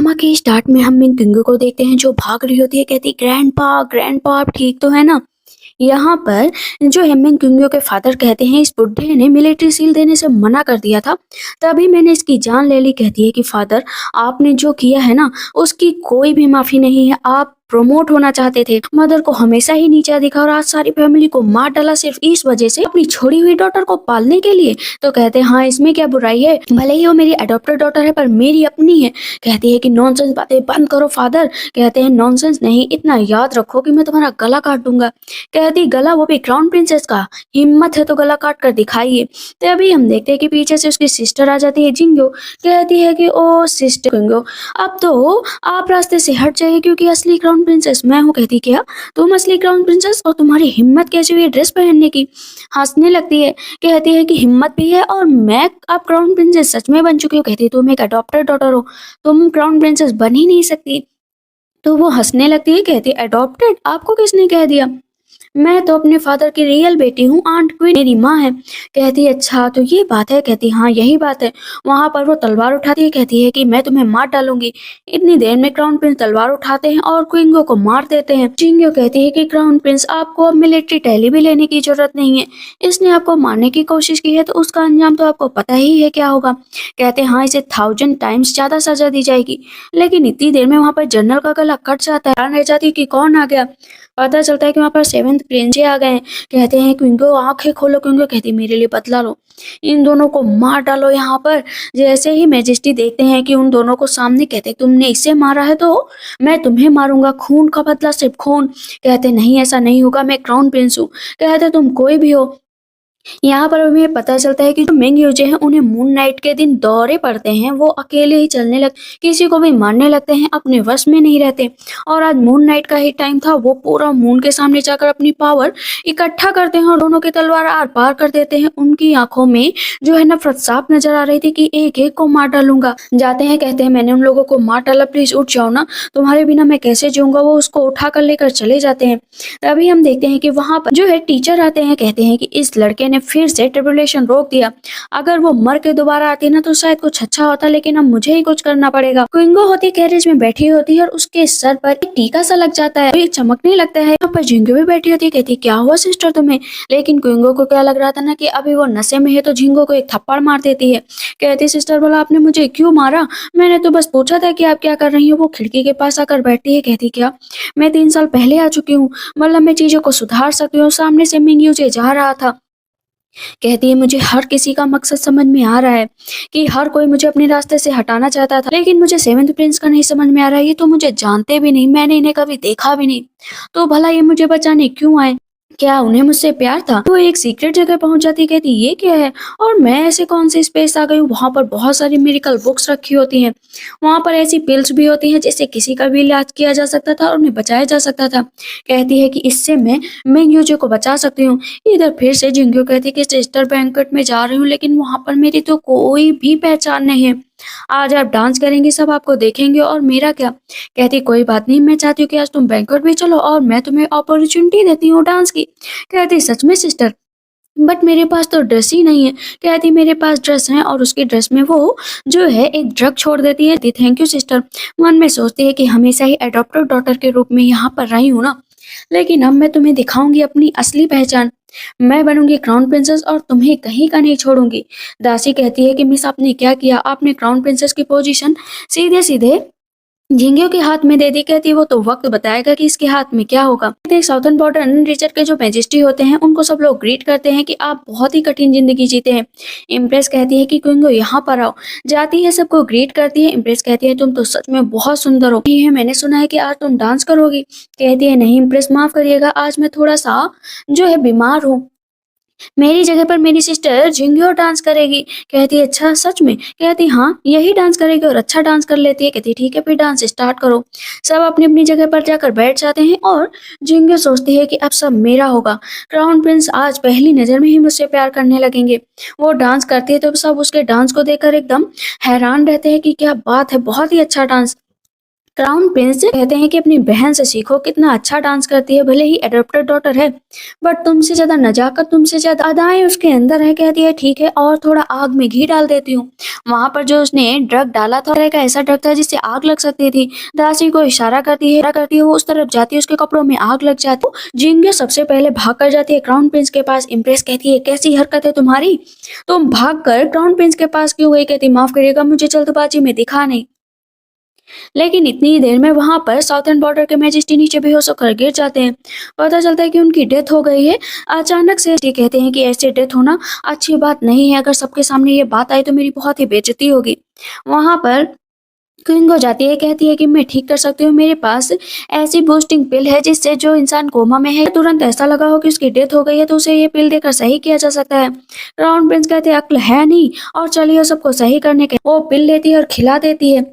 Drama के start में हम मिन किंगो को देखते हैं जो भाग रही होती है। कहती ग्रैंड पा आप ठीक तो है ना। यहाँ पर जो हेमिंग किंगो के फादर कहते हैं इस बुढ़े ने मिलिट्री सील देने से मना कर दिया था, तभी मैंने इसकी जान ले ली। कहती है कि फादर आपने जो किया है ना उसकी कोई भी माफी नहीं है। आप प्रमोट होना चाहते थे, मदर को हमेशा ही नीचा दिखा और आज सारी फैमिली को मार डाला सिर्फ इस वजह से अपनी छोड़ी हुई डॉटर को पालने के लिए। तो कहते हैं हाँ इसमें क्या बुराई है, भले ही वो मेरी अडॉप्टेड डॉटर है पर मेरी अपनी है। कहती है कि नॉनसेंस बातें बंद करो फादर। कहते हैं नॉनसेंस नहीं, इतना याद रखो कि मैं तुम्हारा गला काट दूंगा। कहती गला, वो भी क्राउन प्रिंसेस का, हिम्मत है तो गला काट कर दिखाइए। तभी हम देखते हैं कि पीछे से उसकी सिस्टर आ जाती है जिंगो। कहती है कि ओ सिस्टर जिंगो अब तो आप रास्ते से हट जाइए क्योंकि असली क्राउन प्रिंसेस मैं हूँ। कहती क्या तुम असली क्राउन प्रिंसेस, और तुम्हारी हिम्मत कैसे हुई ड्रेस पहनने की। हंसने लगती है, कहती है कि हिम्मत भी है और मैं अब क्राउन प्रिंसेस सच में बन चुकी हूँ। कहती है तुम एक अडॉप्टेड डॉटर हो, तुम क्राउन प्रिंसेस बन ही नहीं सकती। तो वो हंसने लगती है, कहती है अडॉप्टेड, आपको किसने कह दिया, मैं तो अपने फादर की रियल बेटी हूँ, आंट क्वीन मेरी माँ है। कहती है अच्छा तो ये बात है। कहती हाँ यही बात है। वहां पर वो तलवार उठाती है, कहती है कि मैं तुम्हें मार डालूंगी। इतनी देर में क्राउन प्रिंस तलवार उठाते हैं और क्विंगो को मार देते हैं। चिंगो कहती है कि क्राउन प्रिंस आपको अब मिलिट्री टैली भी लेने की जरूरत नहीं है, इसने आपको मारने की कोशिश की है तो उसका अंजाम तो आपको पता ही है क्या होगा। कहते हैं हाँ इसे 1000 टाइम्स ज्यादा सजा दी जाएगी। लेकिन इतनी देर में वहां पर जनरल का गला कट जाता है, हैरान रह जाती है कि कौन आ गया। पता चलता है कि वहाँ पर 7th प्रिंस आ गए हैं। कहते हैं क्विंगो आंखें खोलो। क्विंगो कहती मेरे लिए बदला लो, इन दोनों को मार डालो यहाँ पर। जैसे ही मैजेस्टी देखते हैं कि उन दोनों को सामने, कहते तुमने इसे मारा है तो मैं तुम्हें मारूंगा, खून का बदला सिर्फ खून। कहते नहीं ऐसा नहीं होगा, मैं क्राउन प्रिंस हूँ। कहते तुम कोई भी हो। यहाँ पर हमें पता चलता है कि जो मेंग यूजे हैं उन्हें मून नाइट के दिन दौरे पड़ते हैं, वो अकेले ही चलने लग, किसी को भी मारने लगते हैं, अपने वश में नहीं रहते। और आज मून नाइट का ही टाइम था, वो पूरा मून के सामने जाकर अपनी पावर इकट्ठा करते हैं और दोनों की तलवार आर पार कर देते हैं। उनकी आंखों में जो है नफरत साफ नजर आ रही थी कि एक एक को मार डालूंगा। जाते हैं, कहते हैं मैंने उन लोगों को मार डाला, प्लीज उठ जाओ ना, तुम्हारे बिना मैं कैसे जीऊंगा। वो उसको उठा कर लेकर चले जाते हैं। तभी हम देखते हैं कि वहां पर जो है टीचर आते हैं, कहते हैं कि इस लड़के ने फिर से ट्रिबुलेशन रोक दिया, अगर वो मर के दोबारा आती ना तो शायद कुछ अच्छा होता, लेकिन अब मुझे ही कुछ करना पड़ेगा। क्विंगो होती कैरेज में बैठी होती है और उसके सर पर एक टीका सा लग जाता है, तो ये चमकने लगता है। यहाँ पर जिंगो भी बैठी होती है, कहती क्या हुआ सिस्टर तुम्हें। लेकिन क्विंगो को क्या लग रहा था ना कि अभी वो नशे में है, तो जिंगो को एक थप्पड़ मार देती है। कहती सिस्टर बोला आपने मुझे क्यों मारा, मैंने तो बस पूछा था कि आप क्या कर रही हो। वो खिड़की के पास आकर बैठती है, कहती क्या मैं 3 साल पहले आ चुकी हूँ, मतलब मैं चीजों को सुधार सकती हूँ। सामने से मिंग यूजे जा रहा था। कहती है मुझे हर किसी का मकसद समझ में आ रहा है कि हर कोई मुझे अपने रास्ते से हटाना चाहता था, लेकिन मुझे 7th प्रिंस का नहीं समझ में आ रहा है। ये तो मुझे जानते भी नहीं, मैंने इन्हें कभी देखा भी नहीं, तो भला ये मुझे बचाने क्यों आए, क्या उन्हें मुझसे प्यार था। वो एक सीक्रेट जगह पहुंच जाती, कहती ये क्या है और मैं ऐसे कौन सी स्पेस आ गई हूँ। वहां पर बहुत सारी मेडिकल बुक्स रखी होती हैं, वहां पर ऐसी पिल्स भी होती हैं जिससे किसी का भी इलाज किया जा सकता था और उन्हें बचाया जा सकता था। कहती है कि इससे मैं मिंग को बचा सकती हूँ। इधर फिर से जिंगो कहती है कि सिस्टर बैंक्वेट में जा रही हूँ, लेकिन वहां पर मेरी तो कोई भी पहचान नहीं है। आज आप डांस करेंगी, सब आपको देखेंगे और मेरा क्या। कहती कोई बात नहीं, मैं चाहती हूँ कि आज तुम बैंक्वेट भी चलो और मैं तुम्हें अपॉर्चुनिटी देती हूँ डांस की। कहती सच में सिस्टर, बट मेरे पास तो ड्रेस ही नहीं है। कहती मेरे पास ड्रेस है, और उसकी ड्रेस में वो जो है एक ड्रग छोड़ देती है। Thank you sister. मन में सोचती है कि हमेशा ही एडॉप्टेड डॉटर के रूप में यहाँ पर रही हूँ ना, लेकिन अब मैं तुम्हें दिखाऊंगी अपनी असली पहचान, मैं बनूंगी क्राउन प्रिंसेस और तुम्हें कहीं का नहीं छोड़ूंगी। दासी कहती है कि मिस आपने क्या किया, आपने क्राउन प्रिंसेस की पोजीशन सीधे सीधे झिंगियों के हाथ में दे दी। कहती है वो तो वक्त बताएगा कि इसके हाथ में क्या होगा। साउथर्न बॉर्डर रीजन के जो मैजेस्टी होते हैं उनको सब लोग ग्रीट करते हैं कि आप बहुत ही कठिन जिंदगी जीते हैं। इम्प्रेस कहती है कि क्विंगो यहाँ पर आओ, जाती है सबको ग्रीट करती है। इम्प्रेस कहती है तुम तो सच में बहुत सुंदर हो, ये है मैंने सुना है कि आज तुम डांस करोगी। कहती है नहीं इम्प्रेस माफ करिएगा, आज मैं थोड़ा सा जो है बीमार हूँ, मेरी जगह पर मेरी सिस्टर जिंगियो डांस करेगी। कहती है अच्छा सच में। कहती हाँ यही डांस करेगी और अच्छा डांस कर लेती है। कहती ठीक है फिर डांस स्टार्ट करो। सब अपनी अपनी जगह पर जाकर बैठ जाते हैं और जिंगियो सोचती है कि अब सब मेरा होगा, क्राउन प्रिंस आज पहली नजर में ही मुझसे प्यार करने लगेंगे। वो डांस करती है तो सब उसके डांस को देखकर एकदम हैरान रहते हैं कि क्या बात है, बहुत ही अच्छा डांस। क्राउन प्रिंस कहते हैं कि अपनी बहन से सीखो, कितना अच्छा डांस करती है, भले ही एडॉप्टेड डॉटर है बट तुमसे ज्यादा नजाकत, तुमसे ज्यादा अदाएं उसके अंदर है। कहती है ठीक है, और थोड़ा आग में घी डाल देती हूँ। वहां पर जो उसने ड्रग डाला था, एक ऐसा ड्रग था जिससे आग लग सकती थी। दासी को इशारा करती है, वो उस तरफ जाती है, उसके कपड़ों में आग लग जाती है। जिंगे सबसे पहले भाग कर जाती है क्राउन प्रिंस के पास। इम्प्रेस कहती है कैसी हरकत है तुम्हारी, तुम भाग कर क्राउन प्रिंस के पास क्यों गई। कहती माफ करिएगा, मुझे जल्दबाजी में दिखा नहीं। लेकिन इतनी ही देर में वहां पर साउथर्न बॉर्डर के मैजिस्ट्री नीचे बेहोश होकर गिर जाते हैं। पता चलता है कि उनकी डेथ हो गई है। अचानक से ये कहते हैं कि ऐसे डेथ होना अच्छी बात नहीं है, अगर सबके सामने ये बात आई तो मेरी बहुत ही बेइज्जती होगी। वहां पर क्विंग हो जाती है, कहती है कि मैं ठीक कर सकती हूँ, मेरे पास ऐसी बूस्टिंग पिल है जिससे जो इंसान कोमा में है तुरंत ऐसा लगा हो कि उसकी डेथ हो गई है तो उसे ये पिल देकर सही किया जा सकता है। क्राउन प्रिंस कहते हैं अक्ल है नहीं, और चलिए सबको सही करने के वो पिल लेती है और खिला देती है।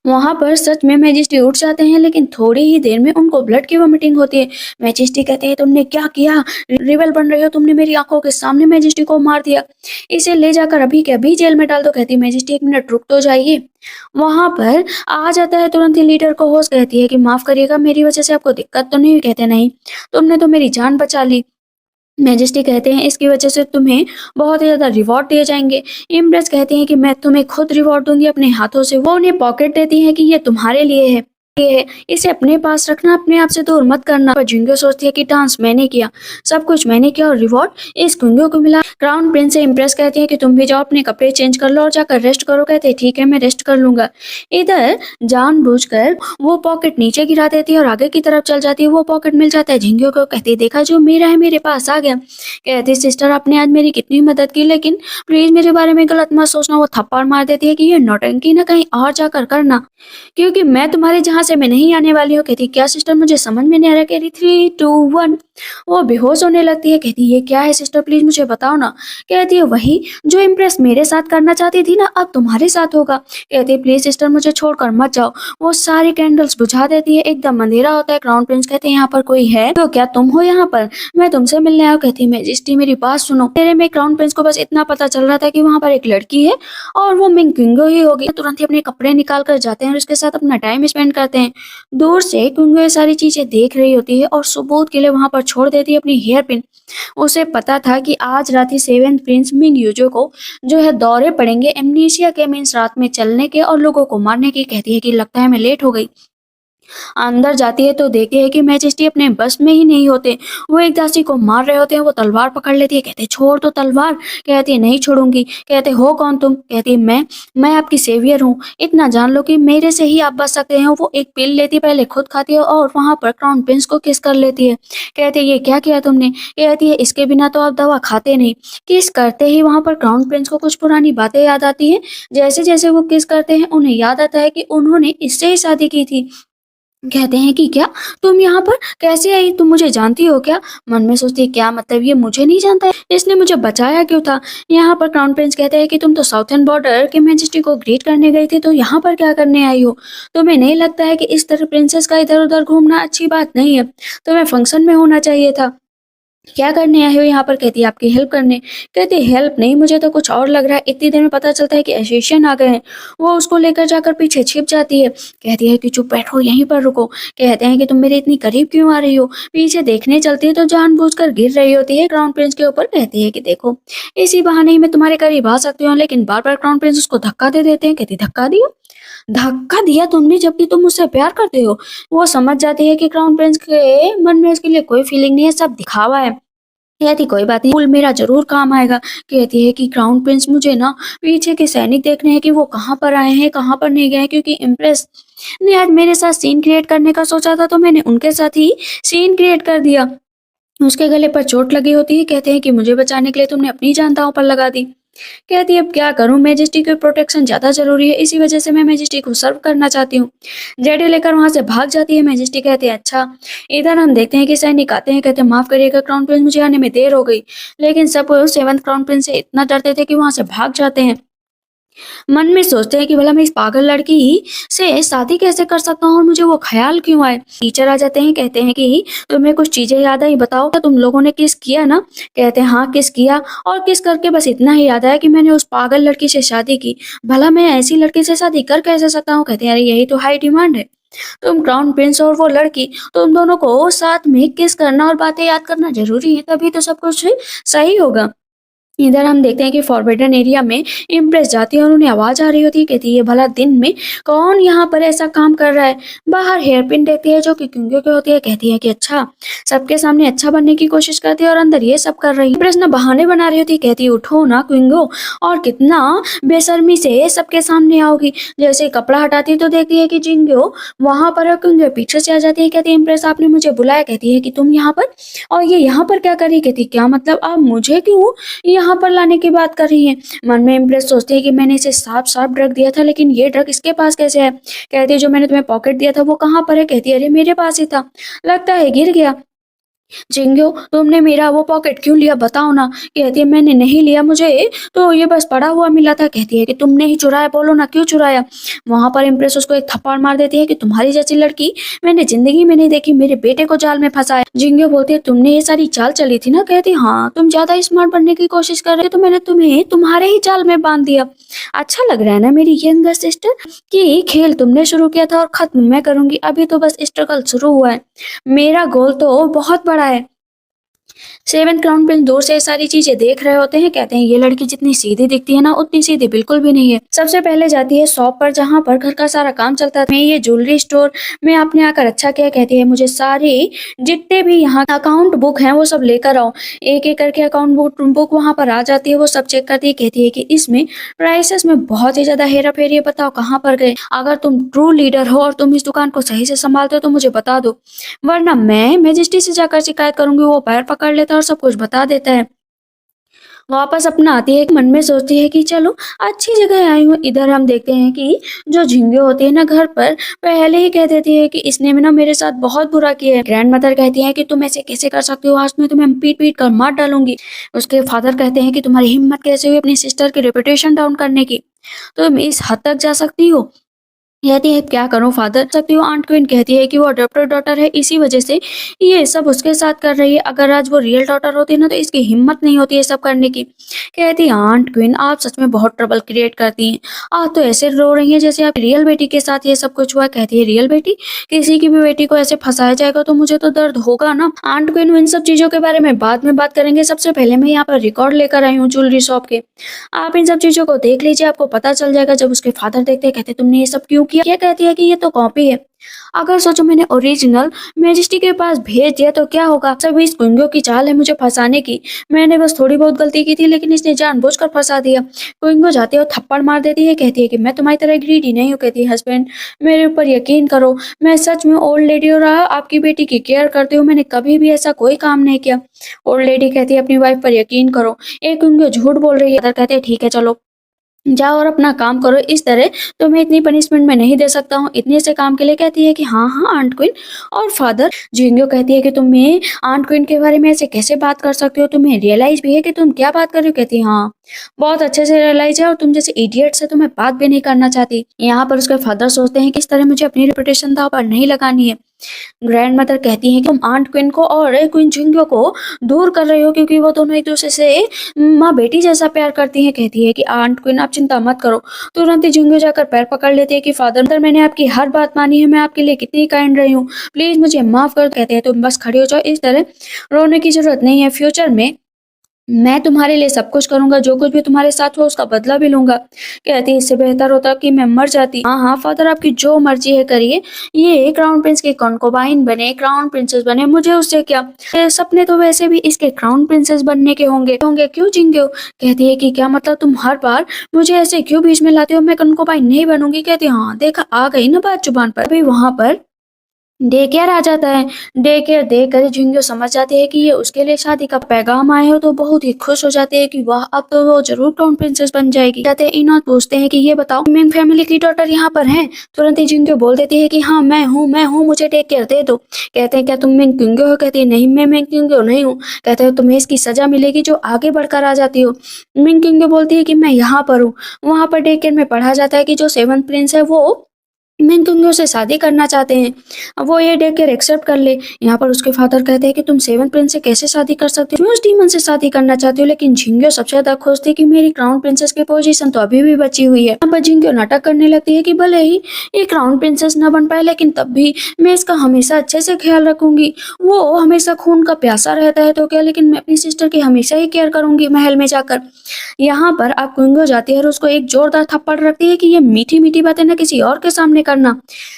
वहां पर सच में मैजिस्ट्री उठ जाते हैं, लेकिन थोड़ी ही देर में उनको ब्लड की वॉमिटिंग होती है। मैजिस्ट्री कहते हैं तुमने क्या किया, रिबल बन रहे हो, तुमने मेरी आंखों के सामने मैजिस्ट्री को मार दिया, इसे ले जाकर अभी के अभी जेल में डाल दो। कहती मैजिस्ट्री एक मिनट रुक तो जाइए। वहां पर आ जाता है तुरंत ही लीडर को होश। कहती है कि माफ करिएगा, मेरी वजह से आपको दिक्कत तो नहीं हुई। कहते नहीं, तुमने तो मेरी जान बचा ली। मैजेस्टी कहते हैं इसकी वजह से तुम्हें बहुत ही ज्यादा रिवॉर्ड दिए जाएंगे। इम्प्रेस कहते हैं कि मैं तुम्हें खुद रिवॉर्ड दूंगी अपने हाथों से। वो उन्हें पॉकेट देती है कि ये तुम्हारे लिए है, ये है, इसे अपने पास रखना, अपने आप से दूर मत करना। पर जिंगो सोचती है कि डांस मैंने किया, सब कुछ मैंने किया और रिवॉर्ड इस कुंगो को मिला। क्राउन प्रिंस से इम्प्रेस कहती है कि तुम भी जाओ अपने कपड़े चेंज कर लो और जाकर रेस्ट करो। कहते हैं ठीक है, मैं रेस्ट कर लूंगा। इधर जानबूझकर वो पॉकेट नीचे गिरा देती है और आगे की तरफ चल जाती है। वो पॉकेट मिल जाता है झिंगियों को। कहती है देखा, जो मेरा है मेरे पास आ गया। कहती है सिस्टर आपने आज मेरी कितनी मदद की, लेकिन प्लीज मेरे बारे में गलत मत सोचना। वो थप्पड़ मार देती है कि ये नौटंकी ना कहीं और जाकर करना, क्योंकि मैं तुम्हारे जहां से मैं नहीं आने वाली हूँ। कहती क्या सिस्टर, मुझे समझ में नहीं आ रहा। कह रही 3, 2, 1। वो बेहोश होने लगती है। कहती ये क्या है सिस्टर, प्लीज मुझे बताओ ना। कहती है वही जो इम्प्रेस मेरे साथ करना चाहती थी ना, अब तुम्हारे साथ होगा। कहती है प्लीज सिस्टर मुझे छोड़कर मत जाओ। वो सारी कैंडल्स बुझा देती है, एकदम अंधेरा होता है। क्राउन प्रिंस कहते हैं यहाँ पर कोई है तो क्या तुम हो यहाँ पर, मैं तुमसे मिलने आया हूँ। कहती है मैजेस्टी मेरी बात सुनो। तेरे में क्राउन प्रिंस को बस इतना पता चल रहा था कि वहां पर एक लड़की है और वो मिंग किंगो ही होगी। तुरंत ही अपने कपड़े निकाल कर जाते हैं और उसके साथ अपना टाइम स्पेंड करते हैं। दूर से किंगो ये सारी चीजें देख रही होती है और सबूत के लिए वहां पर छोड़ देती है अपनी हेयर पिन। उसे पता था कि आज रात ही सेवेंथ प्रिंस मिंग यूजो को जो है दौरे पड़ेंगे एमनीशिया के, मीन्स रात में चलने के और लोगों को मारने के। कहती है कि लगता है मैं लेट हो गई। अंदर जाती है तो देखती है कि मैजेस्टी अपने बस में ही नहीं होते, वो एक दासी को मार रहे होते हैं। वो तलवार पकड़ लेती है, कहते छोड़ तो तलवार। कहती है नहीं छोड़ूंगी। कहते हो कौन तुम। कहती है मैं आपकी सेवियर हूँ, इतना जान लो कि मेरे से ही आप बच सकते हैं। वो एक पिल लेती है, पहले खुद खाती है और वहां पर क्राउन प्रिंस को किस कर लेती है। कहते ये क्या किया तुमने। कहती है इसके बिना तो आप दवा खाते नहीं। किस करते ही वहां पर क्राउन प्रिंस को कुछ पुरानी बातें याद आती है। जैसे जैसे वो किस करते हैं उन्हें याद आता है कि उन्होंने इससे ही शादी की थी। कहते हैं कि क्या तुम यहाँ पर कैसे आई, तुम मुझे जानती हो क्या। मन में सोचती है क्या मतलब, ये मुझे नहीं जानता है, इसने मुझे बचाया क्यों था। यहाँ पर क्राउन प्रिंस कहते हैं कि तुम तो साउथर्न बॉर्डर के मैजेस्टी को ग्रीट करने गई थी, तो यहाँ पर क्या करने आई हो। तुम्हें नहीं लगता है कि इस तरह प्रिंसेस का इधर उधर घूमना अच्छी बात नहीं है, तुम्हें फंक्शन में होना चाहिए था। क्या करने आए हो यहाँ पर। कहती है आपकी हेल्प करने। कहती हेल्प नहीं, मुझे तो कुछ और लग रहा है। इतनी देर में पता चलता है कि एशियन आ गए हैं। वो उसको लेकर जाकर पीछे छिप जाती है। कहती है कि चुप बैठो, यहीं पर रुको। कहते हैं कि तुम मेरे इतनी करीब क्यों आ रही हो। पीछे देखने चलती है तो जानबूझकर गिर रही होती है क्राउन प्रिंस के ऊपर। कहती है कि देखो इसी बहाने ही मैं तुम्हारे करीब आ सकती हूँ, लेकिन बार बार क्राउन प्रिंस उसको धक्का दे देते हैं। कहती धक्का दिया, धक्का दिया तुमने, जबकि तुम मुझसे प्यार करते हो। वो समझ जाती है कि क्राउन प्रिंस के मन में उसके लिए कोई फीलिंग नहीं है, सब दिखावा है। कहती कोई बात नहीं, फूल मेरा जरूर काम आएगा। कहती है कि क्राउन प्रिंस मुझे ना पीछे के सैनिक देखने हैं कि वो कहाँ पर आए हैं कहाँ पर नहीं गए हैं, क्योंकि इम्प्रेस ने आज मेरे साथ सीन क्रिएट करने का सोचा था तो मैंने उनके साथ ही सीन क्रिएट कर दिया। उसके गले पर चोट लगी होती है। कहते हैं कि मुझे बचाने के लिए तुमने अपनी जान दांव पर लगा दी। कहती है अब क्या करूं, मैजेस्टी की प्रोटेक्शन ज्यादा जरूरी है, इसी वजह से मैं मैजेस्टी को सर्व करना चाहती हूँ। जेडी लेकर वहां से भाग जाती है। मैजेस्टी कहते हैं अच्छा। इधर हम देखते हैं कि सैनिक आते हैं। कहते हैं माफ करिएगा क्राउन प्रिंस, मुझे आने में देर हो गई। लेकिन सब सेवंथ क्राउन प्रिंस से इतना डरते थे कि वहां से भाग जाते हैं। मन में सोचते हैं कि भला मैं इस पागल लड़की से शादी कैसे कर सकता हूँ और मुझे वो ख्याल क्यों आए। टीचर आ जाते हैं, कहते हैं कि तुम्हें कुछ चीजें याद आई, बताओ क्या तुम लोगों ने किस किया ना। कहते हैं हाँ किस किया, और किस करके बस इतना ही याद आया कि मैंने उस पागल लड़की से शादी की। भला मैं ऐसी लड़की से शादी कर कैसे सकता हूँ। कहते हैं अरे यही तो हाई डिमांड है, तुम क्राउन प्रिंस और वो लड़की, तुम दोनों को साथ में किस करना और बातें याद करना जरूरी है, तभी तो सब कुछ सही होगा। इधर हम देखते हैं कि फॉरबिडन एरिया में इम्प्रेस जाती है और उन्हें आवाज आ रही होती है। कहती है भला दिन में कौन यहाँ पर ऐसा काम कर रहा है। बाहर हेयरपिन देखती है जो कि क्योंकि की होती है। कहती है कि अच्छा, सबके सामने अच्छा बनने की कोशिश करती है और अंदर ये सब कर रही है। इम्प्रेस ना बहाने बना रही होती है। कहती है उठो ना क्विंगो, और कितना बेशर्मी से सबके सामने आओगी। जैसे ही कपड़ा हटाती है तो देखती है कि जिंगो वहां पर है। क्विंगो पीछे से आ जाती है। कहती है इम्प्रेस आपने मुझे बुलाया। कहती है कि तुम यहाँ पर, और ये यहाँ पर क्या कर रही। कहती है क्या मतलब, आप मुझे क्यों यहाँ पर लाने की बात कर रही हैं। मन में इम्प्रेस सोचती है कि मैंने इसे साफ साफ ड्रग दिया था, लेकिन ये ड्रग इसके पास कैसे है। कहती है जो मैंने तुम्हें पॉकेट दिया था वो कहाँ पर है। कहती है अरे मेरे पास ही था, लगता है गिर गया। चिंग्यो तुमने मेरा वो पॉकेट क्यों लिया, बताओ ना। कहती है मैंने नहीं लिया, मुझे तो ये बस पड़ा हुआ मिला था। कहती है कि तुमने ही चुराया, बोलो ना क्यों चुराया। वहां पर इम्प्रेस उसको एक थप्पड़ मार देती है कि तुम्हारी जैसी लड़की मैंने जिंदगी में नहीं देखी, मेरे बेटे को जाल में फंसाया। जिंग्यो बोलती है तुमने ये सारी चाल चली थी ना। कहती हाँ, तुम ज्यादा स्मार्ट बनने की कोशिश कर रहे हो तो मैंने तुम्हें तुम्हारे ही जाल में बांध दिया। अच्छा लग रहा है ना मेरी यंगर सिस्टर, कि खेल तुमने शुरू किया था और खत्म मैं करूंगी। अभी तो बस स्ट्रगल शुरू हुआ है, मेरा गोल तो बहुत बड़ा है। सेवन क्राउन प्रिंस दूर से ये सारी चीजें देख रहे होते हैं। कहते हैं ये लड़की जितनी सीधी दिखती है ना, उतनी सीधी बिल्कुल भी नहीं है। सबसे पहले जाती है शॉप पर जहाँ पर घर का सारा काम चलता है। मैं ये ज्वेलरी स्टोर में आपने आकर अच्छा किया। कहती है मुझे सारे जितने भी यहाँ अकाउंट बुक हैं वो सब लेकर आओ। एक एक करके अकाउंट बुक वहाँ पर आ जाती है, वो सब चेक करती है। कहती है कि इसमें प्राइसेस में बहुत ही ज्यादा हेरा फेरी है, बताओ कहाँ पर गए। अगर तुम ट्रू लीडर हो और तुम इस दुकान को सही से संभालते हो तो मुझे बता दो, वरना मैं मैजिस्ट्री से जाकर शिकायत करूंगी। वो पैर पकड़ लेता है और सब कुछ बता देता है। वापस अपना आती है, मन में सोचती है कि चलो अच्छी जगह आई हूँ। इधर हम देखते हैं कि जो झिंगे होते हैं ना घर पर, पहले ही कह देती है कि इसने ना मेरे साथ बहुत बुरा किया है। ग्रैंड मदर कहती है कि तुम ऐसे कैसे कर सकते हो, आज मैं तुम्हें पीट पीट कर मार डालूंगी। उसके फादर कहते हैं कि तुम्हारी हिम्मत कैसे हुई अपनी सिस्टर की रेपुटेशन डाउन करने की, तुम इस हद तक जा सकती हो। कहती है क्या करूं फादर सकती हूँ। आंट क्वीन कहती है कि वो अडॉप्टेड डॉटर है, इसी वजह से ये सब उसके साथ कर रही है। अगर आज वो रियल डॉटर होती ना तो इसकी हिम्मत नहीं होती है सब करने की। कहती है आंट क्वीन आप सच में बहुत ट्रबल क्रिएट करती हैं, आप तो ऐसे रो रही हैं जैसे आप रियल बेटी के साथ ये सब कुछ हुआ। कहती है रियल बेटी, किसी की भी बेटी को ऐसे फंसाया जाएगा तो मुझे तो दर्द होगा ना। आंट क्वीन इन सब चीजों के बारे में बाद में बात करेंगे, सबसे पहले मैं यहाँ पर रिकॉर्ड लेकर आई हूँ ज्वेलरी शॉप के। आप इन सब चीजों को देख लीजिए, आपको पता चल जाएगा। जब उसके फादर देखते हैं कहते तुमने ये सब क्यों किया। क्या कहती है कि ये तो कॉपी है, अगर सोचो मैंने ओरिजिनल मैजेस्टी के पास भेज दिया तो क्या होगा। सब इस कुंगो की चाल है मुझे फंसाने की, मैंने बस थोड़ी बहुत गलती की थी लेकिन इसने जानबूझकर फंसा दिया। कुंगो जाती है और थप्पड़ मार देती है। कहती है कि मैं तुम्हारी तरह ग्रीडी नहीं हूँ। कहती है हस्बैंड मेरे ऊपर यकीन करो, मैं सच में ओल्ड लेडी और आपकी बेटी की केयर करती हूँ, मैंने कभी भी ऐसा कोई काम नहीं किया। ओल्ड लेडी कहती है अपनी वाइफ पर यकीन करो। एक कुंगो झूठ बोल रही है। कहते हैं ठीक है चलो जाओ और अपना काम करो, इस तरह तो मैं इतनी पनिशमेंट मैं नहीं दे सकता हूँ इतने से काम के लिए। कहती है कि हाँ हाँ आंट क्वीन। और फादर जिंगो कहती है कि तुम्हें आंट क्वीन के बारे में ऐसे कैसे बात कर सकते हो, तुम्हें रियलाइज भी है कि तुम क्या बात कर रही हो। कहती है हाँ बहुत अच्छे से रियलाइज है, और तुम जैसे इडियट से तो मैं बात भी नहीं करना चाहती। यहाँ पर उसके फादर सोचते हैं कि इस तरह मुझे अपनी रेपुटेशन दांव पर नहीं लगानी है। ग्रैंड मदर कहती हैं कि तुम आंट क्वीन को और क्वीन जिंगो को दूर कर रहे हो क्योंकि वो दोनों एक दूसरे से माँ बेटी जैसा प्यार करती हैं। कहती है कि आंट क्वीन आप चिंता मत करो। तुरंत ही जिंगो जाकर पैर पकड़ लेती है कि फादर मैंने आपकी हर बात मानी है, मैं आपके लिए कितनी काइंड रही हूँ, प्लीज मुझे माफ कर दो। कहते हैं तुम बस खड़ी हो जाओ, इस तरह रोने की जरूरत नहीं है, फ्यूचर में मैं तुम्हारे लिए सब कुछ करूंगा, जो कुछ भी तुम्हारे साथ हुआ उसका बदला भी लूंगा। कहती है इससे बेहतर होता कि मैं मर जाती। हाँ हाँ फादर आपकी जो मर्जी है करिए, ये क्राउन प्रिंस के कॉन्कोबाइन बने, क्राउन प्रिंसेस बने, मुझे उससे क्या। ये सपने तो वैसे भी इसके क्राउन प्रिंसेस बनने के होंगे होंगे क्यों जिंगे हो। कहती है कि क्या मतलब तुम हर बार मुझे ऐसे क्यों बीच में लाते हो, मैं कॉन्कोबाइन नहीं बनूंगी। कहती है हाँ देखा आ गई ना बात जुबान पर। अभी वहां पर डे केयर आ जाता है। डे केयर देखकर जिंजो समझ जाती है कि ये उसके लिए शादी का पैगाम आया हो, तो बहुत ही खुश हो जाते हैं कि वाह, अब तो वो जरूर क्राउन प्रिंसेस बन जाएगी। कहते हैं इनोद पूछते हैं कि ये बताओ, मिंग फैमिली की डॉटर यहाँ पर है? तुरंत ही जिंजो बोल देती है कि हाँ मैं हूँ, मुझे टेक केयर दे दो। कहते हैं क्या तुम मिंग क्योंगो हो? कहती है नहीं, मैं मिंग क्योंगो नहीं हूँ। कहते हैं तुम्हें इसकी सजा मिलेगी जो आगे बढ़कर आ जाती हो। मिंग क्योंगो बोलती है कि मैं यहाँ पर हूँ। वहां पर डे केयर में पढ़ा जाता है कि जो सेवंथ प्रिंस है वो मिंग से शादी करना चाहते हैं। अब वो ये देख कर एक्सेप्ट कर ले। यहाँ पर उसके फादर कहते हैं कि तुम सेवन प्रिंस से कैसे शादी कर सकते हो, क्यों उस डीमन से शादी करना चाहते हो? लेकिन झिंग्यो सबसे ज्यादा खुश थी कि मेरी क्राउन प्रिंसेस की पोजीशन तो अभी भी बची हुई है। यहाँ पर झिंग्यो नाटक करने लगती है कि भले ही ये क्राउन प्रिंसेस न बन पाए, लेकिन तब भी मैं इसका हमेशा अच्छे से ख्याल रखूंगी। वो हमेशा खून का प्यासा रहता है तो क्या, लेकिन मैं अपनी सिस्टर की हमेशा ही केयर करूंगी महल में जाकर। यहाँ पर अब कुंगो जाती है और उसको एक जोरदार थप्पड़ रखती है कि ये मीठी मीठी बातें ना किसी और के सामने करना।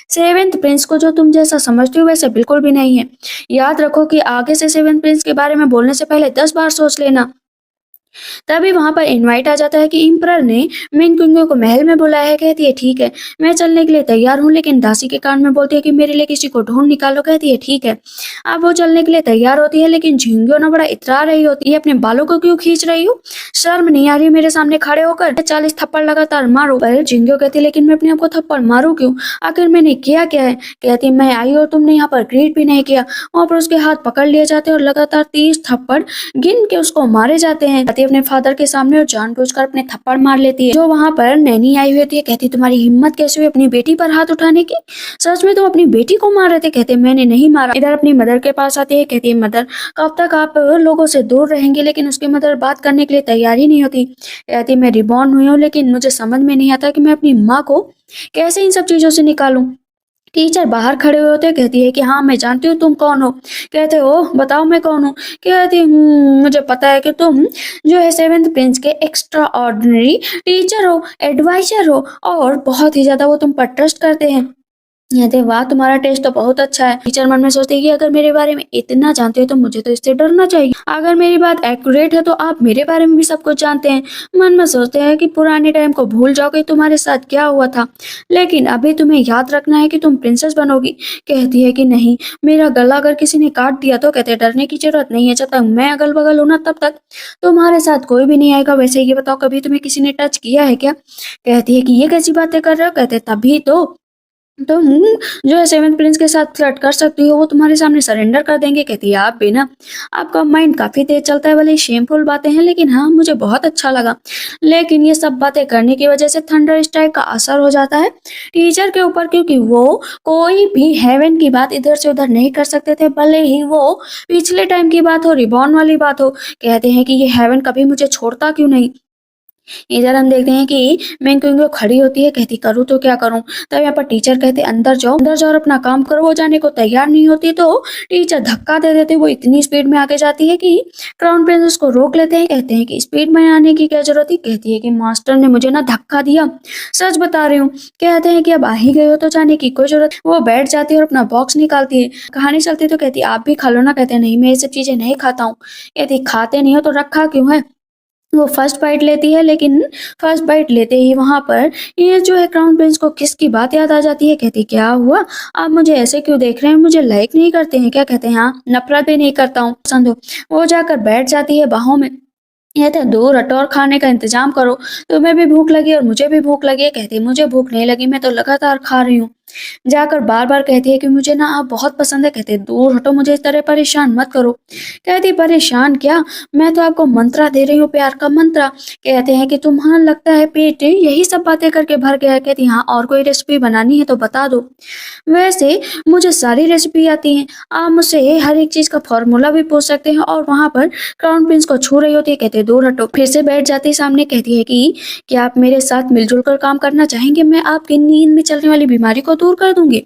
सेवेंथ प्रिंस को जो तुम जैसा समझती हो वैसे बिल्कुल भी नहीं है। याद रखो कि आगे से सेवेंथ प्रिंस के बारे में बोलने से पहले 10 बार सोच लेना। तभी वहां पर इनवाइट आ जाता है कि इम्परर ने मिंग कुंगो को महल में बुलाया है। कहती है ठीक है, मैं चलने के लिए तैयार हूँ, लेकिन दासी के कान में बोलती है कि मेरे लिए किसी को ढूंढ निकालो। कहती है ठीक है। अब वो चलने के लिए तैयार होती है, लेकिन झिंगो ना बड़ा इतरा रही होती है, अपने बालों को क्यों खींच रही हो? शर्म नहीं आ रही मेरे सामने खड़े होकर 40 थप्पड़ लगातार मारो? पर झिंगो कहती है लेकिन मैं अपने आप को थप्पड़ मारू क्यों? आखिर मैंने किया क्या है? कहती मैं आई और तुमने यहाँ पर ग्रीट भी नहीं किया। वहां पर उसके हाथ पकड़ लिए जाते हैं और लगातार 30 थप्पड़ गिन के उसको मारे जाते हैं। कहती अपने फादर के सामने और जानबूझकर अपने थप्पड़ मार लेती है। जो वहां पर नैनी आई हुई होती है, कहती तुम्हारी हिम्मत कैसे हुई अपनी बेटी पर हाथ उठाने की? सच में तुम अपनी बेटी को मार रहे थे? कहते मैंने नहीं मारा। इधर अपनी मदर के पास आती है। कहती है मदर, कब तक आप लोगों से दूर रहेंगे? लेकिन उसकी मदर बात करने के लिए तैयार ही नहीं होती। कहती मैं रिबॉर्न हुई हूँ, लेकिन मुझे समझ में नहीं आता कि मैं अपनी माँ को कैसे इन सब चीजों से निकालूं। टीचर बाहर खड़े हुए होते। कहती है कि हाँ मैं जानती हूँ तुम कौन हो। कहते हो बताओ मैं कौन हूँ। कहती मुझे पता है कि तुम जो है सेवेंथ प्रिंस के एक्स्ट्रा ऑर्डिनरी टीचर हो, एडवाइजर हो, और बहुत ही ज्यादा वो तुम पर ट्रस्ट करते हैं। कहते वाह, तुम्हारा टेस्ट तो बहुत अच्छा है। टीचर मन में सोचते हैं कि अगर मेरे बारे में इतना जानते हो तो मुझे तो इससे डरना चाहिए। अगर मेरी बात एक्यूरेट है तो आप मेरे बारे में भी सब कुछ जानते हैं। मन में सोचते हैं कि पुराने टाइम को भूल जाओ कि तुम्हारे साथ क्या हुआ था, लेकिन अभी तुम्हें याद रखना है कि तुम प्रिंसेस बनोगी। कहती है कि नहीं, मेरा गला अगर किसी ने काट दिया तो? कहते डरने की जरूरत नहीं है, जब तक मैं अगल बगल हूं ना तब तक तुम्हारे साथ कोई भी नहीं आएगा। वैसे ये बताओ, कभी तुम्हें किसी ने टच किया है क्या? कहती है कि ये कैसी बातें कर रहे हो? कहते तभी तो तुम जो है सेवेंथ प्रिंस के साथ फ्लर्ट कर सकती हो, वो तुम्हारे सामने सरेंडर कर देंगे। कहती है आप भी ना, आपका माइंड काफी तेज चलता है। भले शेमफुल बातें हैं, लेकिन हाँ मुझे बहुत अच्छा लगा। लेकिन ये सब बातें करने की वजह से थंडर स्ट्राइक का असर हो जाता है टीचर के ऊपर, क्योंकि वो कोई भी हेवन की बात इधर से उधर नहीं कर सकते थे, भले ही वो पिछले टाइम की बात हो, रिबॉर्न वाली बात हो। कहते हैं कि ये हेवन कभी मुझे छोड़ता क्यों नहीं। इधर हम देखते हैं कि मिंग खड़ी होती है। कहती करूँ तो क्या करूँ? तब यहाँ पर टीचर कहते अंदर जाओ और अपना काम करो। वो जाने को तैयार नहीं होती तो टीचर धक्का दे देते। वो इतनी स्पीड में आगे जाती है कि क्राउन प्रिंस उसको रोक लेते हैं। कहते हैं कि स्पीड में आने की क्या जरूरत थी? कहती है कि मास्टर ने मुझे ना धक्का दिया, सच बता रही हूँ। कहते हैं कि अब आ ही गए हो तो जाने की कोई जरूरत। वो बैठ जाती है और अपना बॉक्स निकालती है। कहानी चलती तो कहती आप भी खा लो ना। कहते नहीं, मैं ये सब चीजें नहीं खाता हूँ। कहती खाते नहीं हो तो रखा क्यों है? वो फर्स्ट बाइट लेती है, लेकिन फर्स्ट बाइट लेते ही वहां पर ये जो है क्राउन प्रिंस को किसकी बात याद आ जाती है। कहती क्या हुआ, आप मुझे ऐसे क्यों देख रहे हैं? मुझे लाइक नहीं करते हैं क्या? कहते हैं हाँ, नफरत भी नहीं करता हूँ, पसंद हो। वो जाकर बैठ जाती है बाहों में। ये तो दूर हटो और खाने का इंतजाम करो। तुम्हें भी भूख लगी और मुझे भी भूख लगी है। कहती मुझे भूख नहीं लगी, मैं तो लगातार खा रही हूँ। जाकर बार बार कहती है कि मुझे ना आप बहुत पसंद है। कहते दूर हटो, मुझे इस तरह परेशान मत करो। कहती परेशान क्या, मैं तो आपको मंत्रा दे रही हूँ, प्यार का मंत्रा। कहते हैं कि तुम्हारा लगता है पेट यही सब बातें करके भर गया है। कहती हाँ, और कोई रेसिपी बनानी है तो बता दो। वैसे मुझे सारी रेसिपी आती हैं, आप मुझसे हर एक चीज का फॉर्मूला भी पूछ सकते हैं। और वहां पर क्राउन प्रिंस को छू रही होती है। कहते दूर हटो। फिर से बैठ जाती है सामने। कहती है कि क्या आप मेरे साथ मिलजुल कर काम करना चाहेंगे? मैं आपकी नींद में चलने वाली बीमारी को दूर कर दूंगी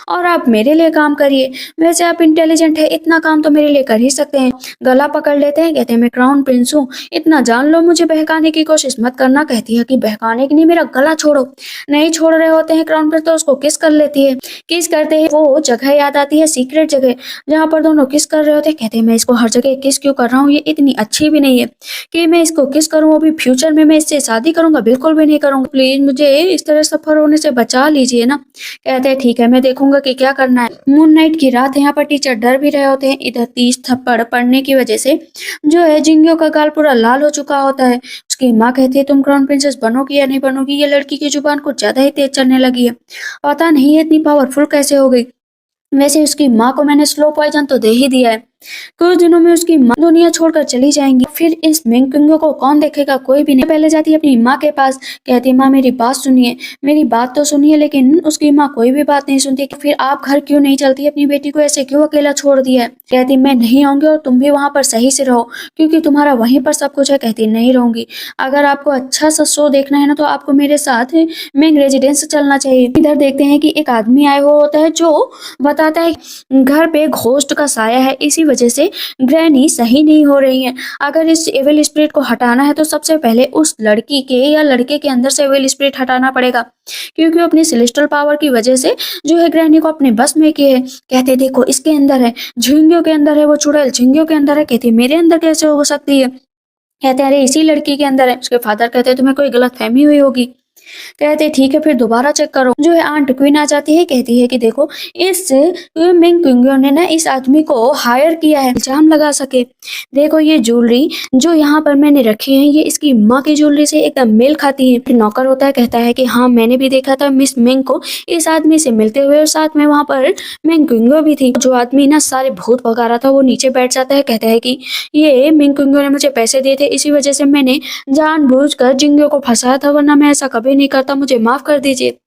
और आप मेरे लिए काम करिए। वैसे आप इंटेलिजेंट है, इतना काम तो मेरे लिए कर ही सकते हैं। गला पकड़ लेते हैं। कहते हैं मैं क्राउन प्रिंस हूँ, इतना जान लो, मुझे बहकाने की कोशिश मत करना। कहती है कि बहकाने की नहीं, मेरा गला छोड़ो। नहीं छोड़ रहे होते हैं क्राउन प्रिंस तो उसको किस कर लेती है। किस करते हैं, वो जगह याद आती है, सीक्रेट जगह जहाँ पर दोनों किस कर रहे होते हैं। कहते हैं मैं इसको हर जगह किस क्यों कर रहा हूँ, ये इतनी अच्छी भी नहीं है कि मैं इसको किस करूँ। अभी फ्यूचर में मैं इससे शादी करूंगा? बिल्कुल भी नहीं करूंगा। प्लीज मुझे इस तरह सफर होने से बचा लीजिए ना। कहते हैं ठीक है, मैं देखूंगा कि क्या करना है। मून नाइट की रात यहाँ पर टीचर डर भी रहे होते हैं। इधर 30 थप्पड़ पड़ने की वजह से जो है जिंगो का गाल पूरा लाल हो चुका होता है। उसकी माँ कहती है तुम क्राउन प्रिंसेस बनोगी या नहीं बनोगी। ये लड़की की जुबान कुछ ज्यादा ही तेज चलने लगी है, पता नहीं ये इतनी पावरफुल कैसे हो गई। वैसे उसकी माँ को मैंने स्लो पॉइजन तो दे ही दिया है। कुछ दिनों में उसकी माँ दुनिया छोड़कर चली जाएंगी, फिर इस मिंग को कौन देखेगा, कोई भी नहीं। पहले जाती है अपनी माँ के पास, कहती है माँ मेरी बात सुनिए, मेरी बात तो सुनिए। लेकिन उसकी माँ कोई भी बात नहीं सुनती। फिर आप घर क्यों नहीं चलती, अपनी बेटी को ऐसे क्यों अकेला छोड़ दिया है। कहती मैं नहीं आऊंगी और तुम भी वहां पर सही से रहो, क्योंकि तुम्हारा वहीं पर सब कुछ है। कहती नहीं रहूंगी, अगर आपको अच्छा सा शो देखना है ना तो आपको मेरे साथ मिंग रेजिडेंस चलना चाहिए। इधर देखते हैं कि एक आदमी आया हुआ होता है जो बताता है घर पे घोस्ट का साया है, इसी वजह से ग्रैनी सही नहीं हो रही है। अगर इस एविल स्पिरिट को हटाना है तो सबसे पहले उस लड़की के या लड़के के अंदर से एविल स्पिरिट हटाना पड़ेगा, क्योंकि वो अपनी सेलेस्टियल पावर की वजह से जो है ग्रैनी को अपने बस में किए है। कहते देखो इसके अंदर है, झिंगियों के अंदर है, वो चुड़ैल झिंगियों के अंदर है। कहती मेरे अंदर कैसे हो सकती है। कहते हैं अरे इसी लड़की के अंदर है। उसके फादर कहते हैं तुम्हें कोई गलत फहमी हुई होगी। कहते ठीक है फिर दोबारा चेक करो। जो है आंट क्वीन आ जाती है, कहती है कि देखो इस मिंग क्विंगो ने ना इस आदमी को हायर किया है इल्जाम लगा सके। देखो ये ज्वेलरी जो यहाँ पर मैंने रखी है ये इसकी माँ की ज्वेलरी से एकदम मेल खाती है। फिर नौकर होता है, कहता है कि हाँ मैंने भी देखा था मिस मिंग को इस आदमी से मिलते हुए, और साथ में वहां पर मिंग क्विंगो भी थी। जो आदमी ना सारे भूत भगा रहा था वो नीचे बैठ जाता है, कहता है कि ये मिंग क्विंगो ने मुझे पैसे दिए थे, इसी वजह से मैंने जानबूझकर जिंगो को फंसाया था, वरना मैं ऐसा कभी नहीं करता, मुझे माफ कर दीजिए।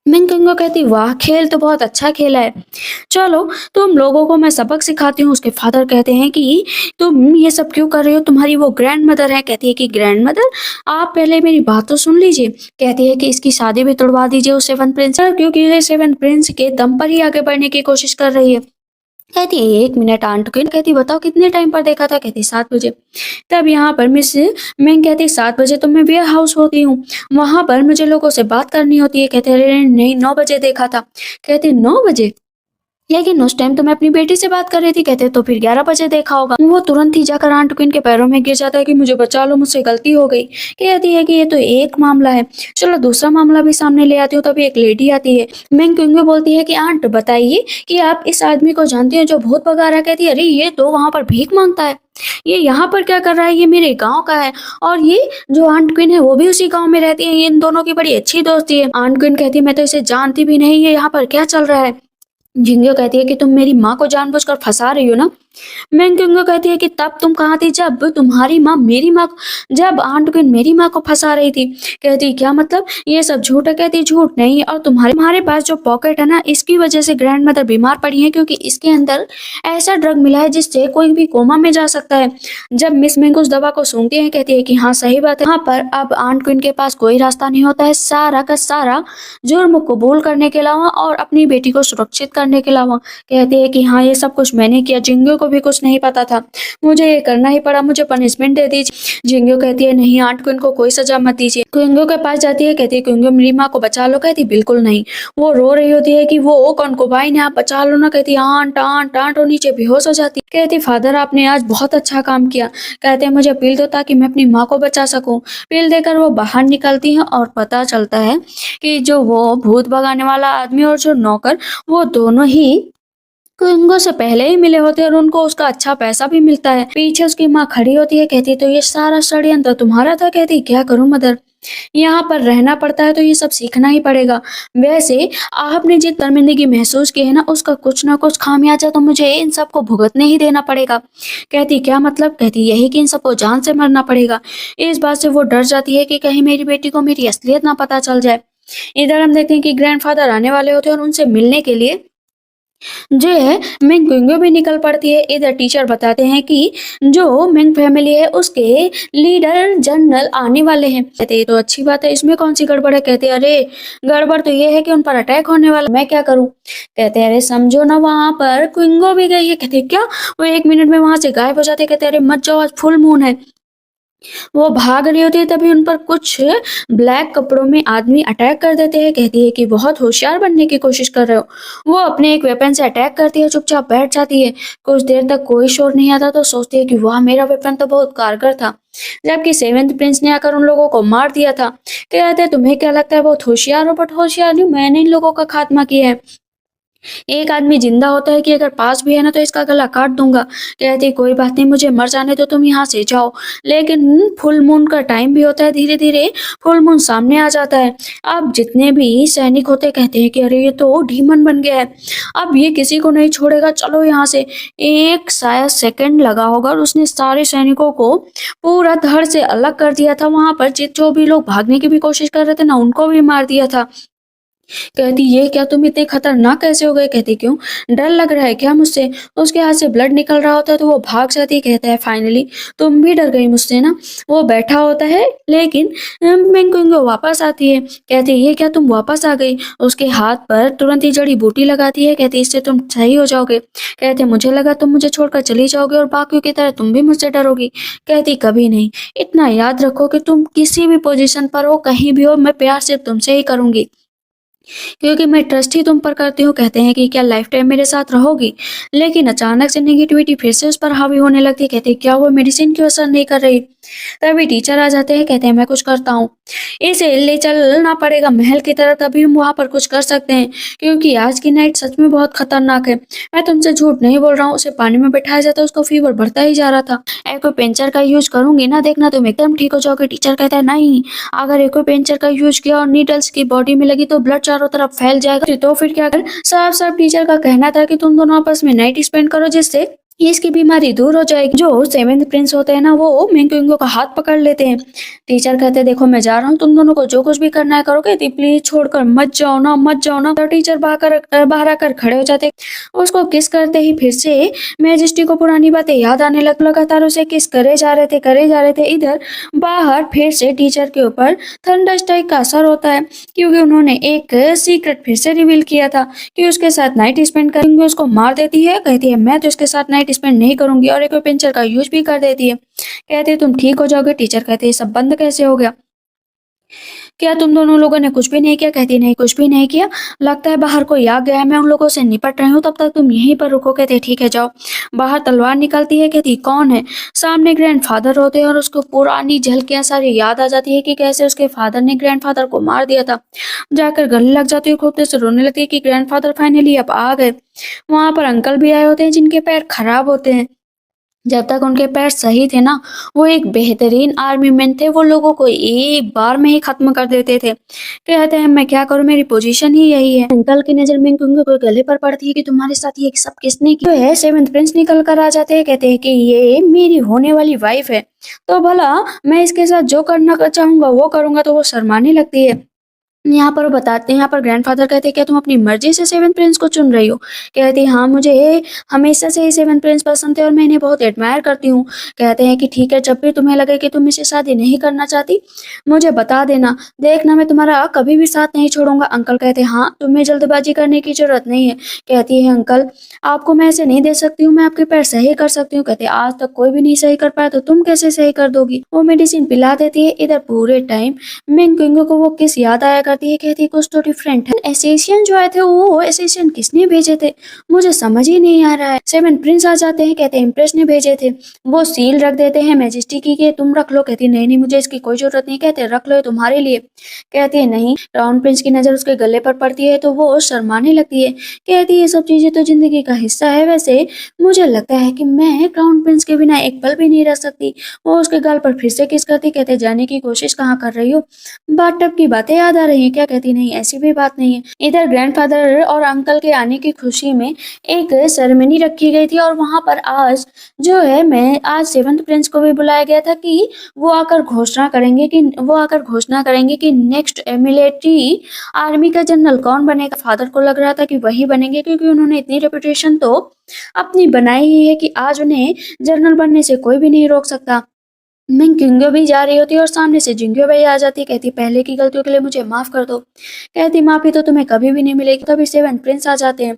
मिंग किंगो कहती वाह खेल तो बहुत अच्छा खेला है, चलो तुम लोगों को मैं सबक सिखाती हूँ। उसके फादर कहते हैं कि तुम ये सब क्यों कर रहे हो, तुम्हारी वो ग्रैंड मदर है। कहती है कि ग्रैंड मदर, आप पहले मेरी बात तो सुन लीजिए। कहती है कि इसकी शादी भी तुड़वा दीजिए उस सेवन प्रिंस से, क्योंकि ये सेवन प्रिंस के दम पर ही आगे बढ़ने की कोशिश कर रही है। कहती है एक मिनट आंट क्वीन। कहती बताओ कितने टाइम पर देखा था। कहती 7 बजे। तब यहाँ पर मिस मिंग कहती 7 बजे तो मैं वेयर हाउस होती हूँ, वहां पर मुझे लोगों से बात करनी होती है। कहते अरे नहीं 9 बजे देखा था। कहती 9 बजे, लेकिन उस टाइम तो मैं अपनी बेटी से बात कर रही थी। कहते तो फिर 11 बजे देखा होगा। वो तुरंत ही जाकर आंट क्वीन के पैरों में गिर जाता है कि मुझे बचा लो, मुझसे गलती हो गई। कहती है कि ये तो एक मामला है, चलो दूसरा मामला भी सामने ले आती हूँ। तभी एक लेडी आती है। मिंग क्विंग बोलती है कि आंट बताइए कि आप इस आदमी को जानती हैं जो भूत भगा रहा है। कहती है अरे ये तो वहां पर भीख मांगता है, ये यहाँ पर क्या कर रहा है, ये मेरे गांव का है, और ये जो आंट क्वीन है वो भी उसी गांव में रहती है, ये इन दोनों की बड़ी अच्छी दोस्ती है। आंट क्वीन कहती है मैं तो इसे जानती भी नहीं, ये यहाँ पर क्या चल रहा है। झिंगो कहती है कि तुम मेरी माँ को जानबूझकर फंसा रही हो ना। मैंगो कहती है कि तब तुम कहाँ थी जब तुम्हारी माँ मेरी माँ जब आंट क्वीन मेरी माँ को फंसा रही थी। कहती क्या मतलब, ये सब झूठ है। कहती झूठ नहीं, और तुम्हारे पास जो पॉकेट है ना इसकी वजह से ग्रैंड मदर बीमार पड़ी है, क्योंकि इसके अंदर ऐसा ड्रग मिला है जिससे कोई भी कोमा में जा सकता है। जब मिस मिंग उस दवा को सूंघती है कहती है कि हाँ सही बात है। यहाँ पर अब आंट क्वीन के पास कोई रास्ता नहीं होता है सारा का सारा जुर्म कबूल करने के अलावा और अपनी बेटी को सुरक्षित करने के अलावा। कहती है कि हाँ ये सब कुछ मैंने किया, जिंगो को भी कुछ नहीं पता था, मुझे ये करना ही पड़ा, मुझे पनिशमेंट दे दीजिए। जिंगो कहती है नहीं आंट क्वीन को कोई सजा मत दीजिए। क्विंगो के पास जाती है, कहती है क्विंगो मेरी माँ को बचा लो। कहती बिल्कुल नहीं। वो रो रही होती है कि वो कॉन्कुबाइन है, आप बचा लो ना। कहती आंट आंट आंट, और नीचे बेहोश हो जाती। कहती फादर आपने आज बहुत अच्छा काम किया। कहते हैं मुझे पिल दो ताकि मैं अपनी माँ को बचा सकूं। पिल देकर वो बाहर निकलती है और पता चलता है कि जो वो भूत भगाने वाला आदमी और जो नौकर वो दोनों ही क्विंगो से पहले ही मिले होते हैं, और उनको उसका अच्छा पैसा भी मिलता है। पीछे उसकी माँ खड़ी होती है, कहती तो ये सारा षड्यंत्र तुम्हारा था। कहती क्या करूं मदर, यहाँ पर रहना पड़ता है तो ये सब सीखना ही पड़ेगा। वैसे आपने जिस शर्मिंदगी महसूस की है ना उसका कुछ ना कुछ खामियाजा तो मुझे इन सबको भुगतने ही देना पड़ेगा। कहती क्या मतलब। कहती यही कि इन सबको जान से मरना पड़ेगा। इस बात से वो डर जाती है कि कहीं मेरी बेटी को मेरी असलियत ना पता चल जाए। इधर हम देखते हैं कि ग्रैंडफादर आने वाले होते हैं और उनसे मिलने के लिए जो है मिंग क्विंगो भी निकल पड़ती है। इधर टीचर बताते हैं कि जो मिंग फैमिली है उसके लीडर जनरल आने वाले हैं। कहते ये तो अच्छी बात है, इसमें कौन सी गड़बड़ है। कहते अरे गड़बड़ तो ये है कि उन पर अटैक होने वाला, मैं क्या करूं। कहते अरे समझो ना वहां पर क्विंगो भी गई है। कहते क्या, वो 1 मिनट में वहां से गायब हो जाते। कहते अरे मत जाओ आज फुल मून है। वो भाग रही होती है तभी उन पर कुछ ब्लैक कपड़ों में आदमी अटैक कर देते हैं। कहती है कि बहुत होशियार बनने की कोशिश कर रहे हो। वो अपने एक वेपन से अटैक करती है, चुपचाप बैठ जाती है। कुछ देर तक कोई शोर नहीं आता तो सोचती है कि वाह मेरा वेपन तो बहुत कारगर था, जबकि सेवेंथ प्रिंस ने आकर उन लोगों को मार दिया था। कहते हैं तुम्हें क्या लगता है बहुत होशियार हो, बट होशियार नहीं, मैंने इन लोगों का खात्मा किया है। एक आदमी जिंदा होता है कि अगर पास भी है ना तो इसका गला काट दूंगा। कहती कोई बात नहीं, मुझे मर जाने दो, तुम यहाँ से जाओ। लेकिन फुल मून का टाइम भी होता है, धीरे धीरे फुल मून सामने आ जाता है। अब जितने भी सैनिक होते कहते हैं कि अरे ये तो डीमन बन गया है, अब ये किसी को नहीं छोड़ेगा, चलो यहाँ से। एक शायद सेकंड लगा होगा और उसने सारे सैनिकों को पूरा धड़ से अलग कर दिया था। वहां पर जो भी लोग भागने की भी कोशिश कर रहे थे ना, उनको भी मार दिया था। कहती ये क्या, तुम इतने खतरनाक कैसे हो गए? कहती क्यों, डर लग रहा है क्या मुझसे? उसके हाथ से ब्लड निकल रहा होता है तो वो भाग जाती है। कहता है फाइनली तुम भी डर गई मुझसे ना। वो बैठा होता है लेकिन मिंग वापस आती है। कहती ये क्या, तुम वापस आ गई? उसके हाथ पर तुरंत ही जड़ी बूटी लगाती है। कहती इससे तुम सही हो जाओगे। कहते मुझे लगा तुम मुझे छोड़कर चली जाओगे और बाकियों की तरह तुम भी मुझसे डरोगी। कहती कभी नहीं, इतना याद रखो कि तुम किसी भी पोजीशन पर हो, कहीं भी हो, मैं प्यार सिर्फ तुमसे ही करूंगी, क्योंकि मैं ट्रस्ट ही तुम पर करती हूँ। कहते हैं कि क्या लाइफ टाइम मेरे साथ रहोगी? लेकिन अचानक से नेगेटिविटी फिर से उस पर हावी होने लगती है। कहते हैं क्या वो मेडिसिन क्यों असर नहीं कर रही? तभी टीचर आ जाते हैं। कहते हैं मैं कुछ करता हूँ, इसे ले चलना पड़ेगा महल की तरफ, तभी हम वहां पर कुछ कर सकते हैं, क्योंकि आज की नाइट सच में बहुत खतरनाक है। मैं तुमसे झूठ नहीं बोल रहा हूँ। उसे पानी में बैठाया जाता है, उसको फीवर बढ़ता ही जा रहा था। एक्यूपेंचर का यूज करूंगी ना, देखना तुम एकदम ठीक हो जाओगे। टीचर कहता है नहीं, अगर एक्यूपेंचर का यूज किया और नीडल्स की बॉडी में लगी तो ब्लड चारों तरफ फैल जाएगा, तो फिर क्या कर? साफ साफ टीचर का कहना था कि तुम दोनों आपस में नाइट स्पेंड करो, जिससे इसकी बीमारी दूर हो जाएगी। जो सेवेंथ प्रिंस होते हैं ना, वो मिंग का हाथ पकड़ लेते हैं। टीचर कहते हैं देखो मैं जा रहा हूँ, तुम दोनों को जो कुछ भी करना है करो। कहती प्लीज छोड़कर मत जाओ ना, मत जाओ ना। तो टीचर बाहर आकर खड़े हो जाते। उसको किस करते ही फिर से मैजेस्टी को पुरानी बातें याद आने लग, लगातार उसे किस करे जा रहे थे, करे जा रहे थे। इधर बाहर फिर से टीचर के ऊपर थंडर स्ट्राइक का असर होता है, क्योंकि उन्होंने एक सीक्रेट फिर से रिवील किया था कि उसके साथ नाइट स्पेंड करेंगे। उसको मार देती है, कहती है मैं तो इसके साथ नाइट स्पेंड नहीं करूंगी, और एक पेंचर का यूज भी कर देती है। कहते हैं तुम ठीक हो जाओगे। टीचर कहते हैं सब बंद कैसे हो गया? क्या तुम दोनों लोगों ने कुछ भी नहीं किया? कहती नहीं, कुछ भी नहीं किया। लगता है बाहर कोई आ गया है, मैं उन लोगों से निपट रही हूँ, तब तक तुम यहीं पर रुको। कहते ठीक है जाओ। बाहर तलवार निकलती है। कहती कौन है? सामने ग्रैंडफादर होते हैं और उसको पुरानी झलकियां सारी याद आ जाती है कि कैसे उसके फादर ने ग्रैंडफादर को मार दिया था। जाकर गले लग जाती है, खूब से रोने लगती है कि ग्रैंडफादर फाइनली अब आ गए। वहां पर अंकल भी आए होते हैं जिनके पैर खराब होते हैं। जब तक उनके पैर सही थे ना, वो एक बेहतरीन आर्मी मैन थे, वो लोगों को एक बार में ही खत्म कर देते थे। कहते हैं मैं क्या करूं, मेरी पोजीशन ही यही है। अंकल की नजर में क्योंकि कोई गले पर पड़ती है कि तुम्हारे साथ ये सब किसने किया है। सेवेंथ प्रिंस निकल कर आ जाते हैं। कहते हैं कि ये मेरी होने वाली वाइफ है, तो भला मैं इसके साथ जो करना चाहूंगा वो करूंगा। तो वो शर्माने लगती है। यहाँ पर वो बताते हैं, यहाँ पर ग्रैंडफादर कहते हैं क्या तुम अपनी मर्जी से सेवन प्रिंस को चुन रही हो? कहती हाँ, मुझे हमेशा से ही सेवन प्रिंस पसंद थे और मैं इन्हें बहुत एडमायर करती हूँ। कहते हैं कि ठीक है, जब भी तुम्हें लगे कि तुम इसे शादी नहीं करना चाहती, मुझे बता देना, देखना मैं तुम्हारा कभी भी साथ नहीं छोड़ूंगा। अंकल कहते हैं हाँ, तुम्हें जल्दबाजी करने की जरूरत नहीं है। कहती है अंकल आपको मैं ऐसे नहीं दे सकती हूँ, मैं आपके पैर सही कर सकती हूँ। कहते आज तक कोई भी नहीं सही कर पाया, तो तुम कैसे सही कर दोगी? वो मेडिसिन पिला देती है। इधर पूरे टाइम मिंग किंग को वो किस याद आया करती है। कहती कुछ तो डिफरेंट है। एसेसियन जो आए थे, वो एसेसियन किसने भेजे थे? मुझे समझ ही नहीं आ रहा है। सेवन प्रिंस आ जाते हैं। कहते इम्प्रेस ने भेजे थे। वो सील रख देते हैं मैजेस्टी की कि तुम रख लो। कहती नहीं नहीं, मुझे इसकी कोई जरूरत नहीं। कहते रख लो, ये तुम्हारे लिए। कहती है नहीं। क्राउन प्रिंस की नजर उसके गले पर पड़ती है तो वो शर्माने लगती है। कहती ये सब चीजें तो जिंदगी का हिस्सा है, वैसे मुझे लगता है कि मैं क्राउन प्रिंस के बिना एक पल भी नहीं रह सकती। वो उसके गाल पर फिर से किस करती। कहते जाने की कोशिश कहाँ कर रही हो, बाथटब की बातें याद आ रही है क्या? कहती नहीं, ऐसी भी बात नहीं है। इधर ग्रैंडफादर और अंकल के आने की खुशी में एक सेरेमनी रखी गई थी, और वहां पर आज जो है, मैं आज सेवंथ प्रिंस को भी बुलाया गया था कि वो आकर घोषणा करेंगे कि नेक्स्ट मिलिट्री आर्मी का जनरल कौन बनेगा। फादर को लग रहा था कि वही बनेंगे, क्योंकि उन्होंने इतनी रेपुटेशन तो अपनी बनाई ही है कि आज उन्हें जनरल बनने से कोई भी नहीं रोक सकता। मैं जिंगो भी जा रही होती और सामने से जिंगो भी आ जाती। कहती पहले की गलतियों के लिए मुझे माफ कर दो। कहती माफी तो तुम्हें कभी भी नहीं मिलेगी। तभी सेवन प्रिंस आ जाते हैं।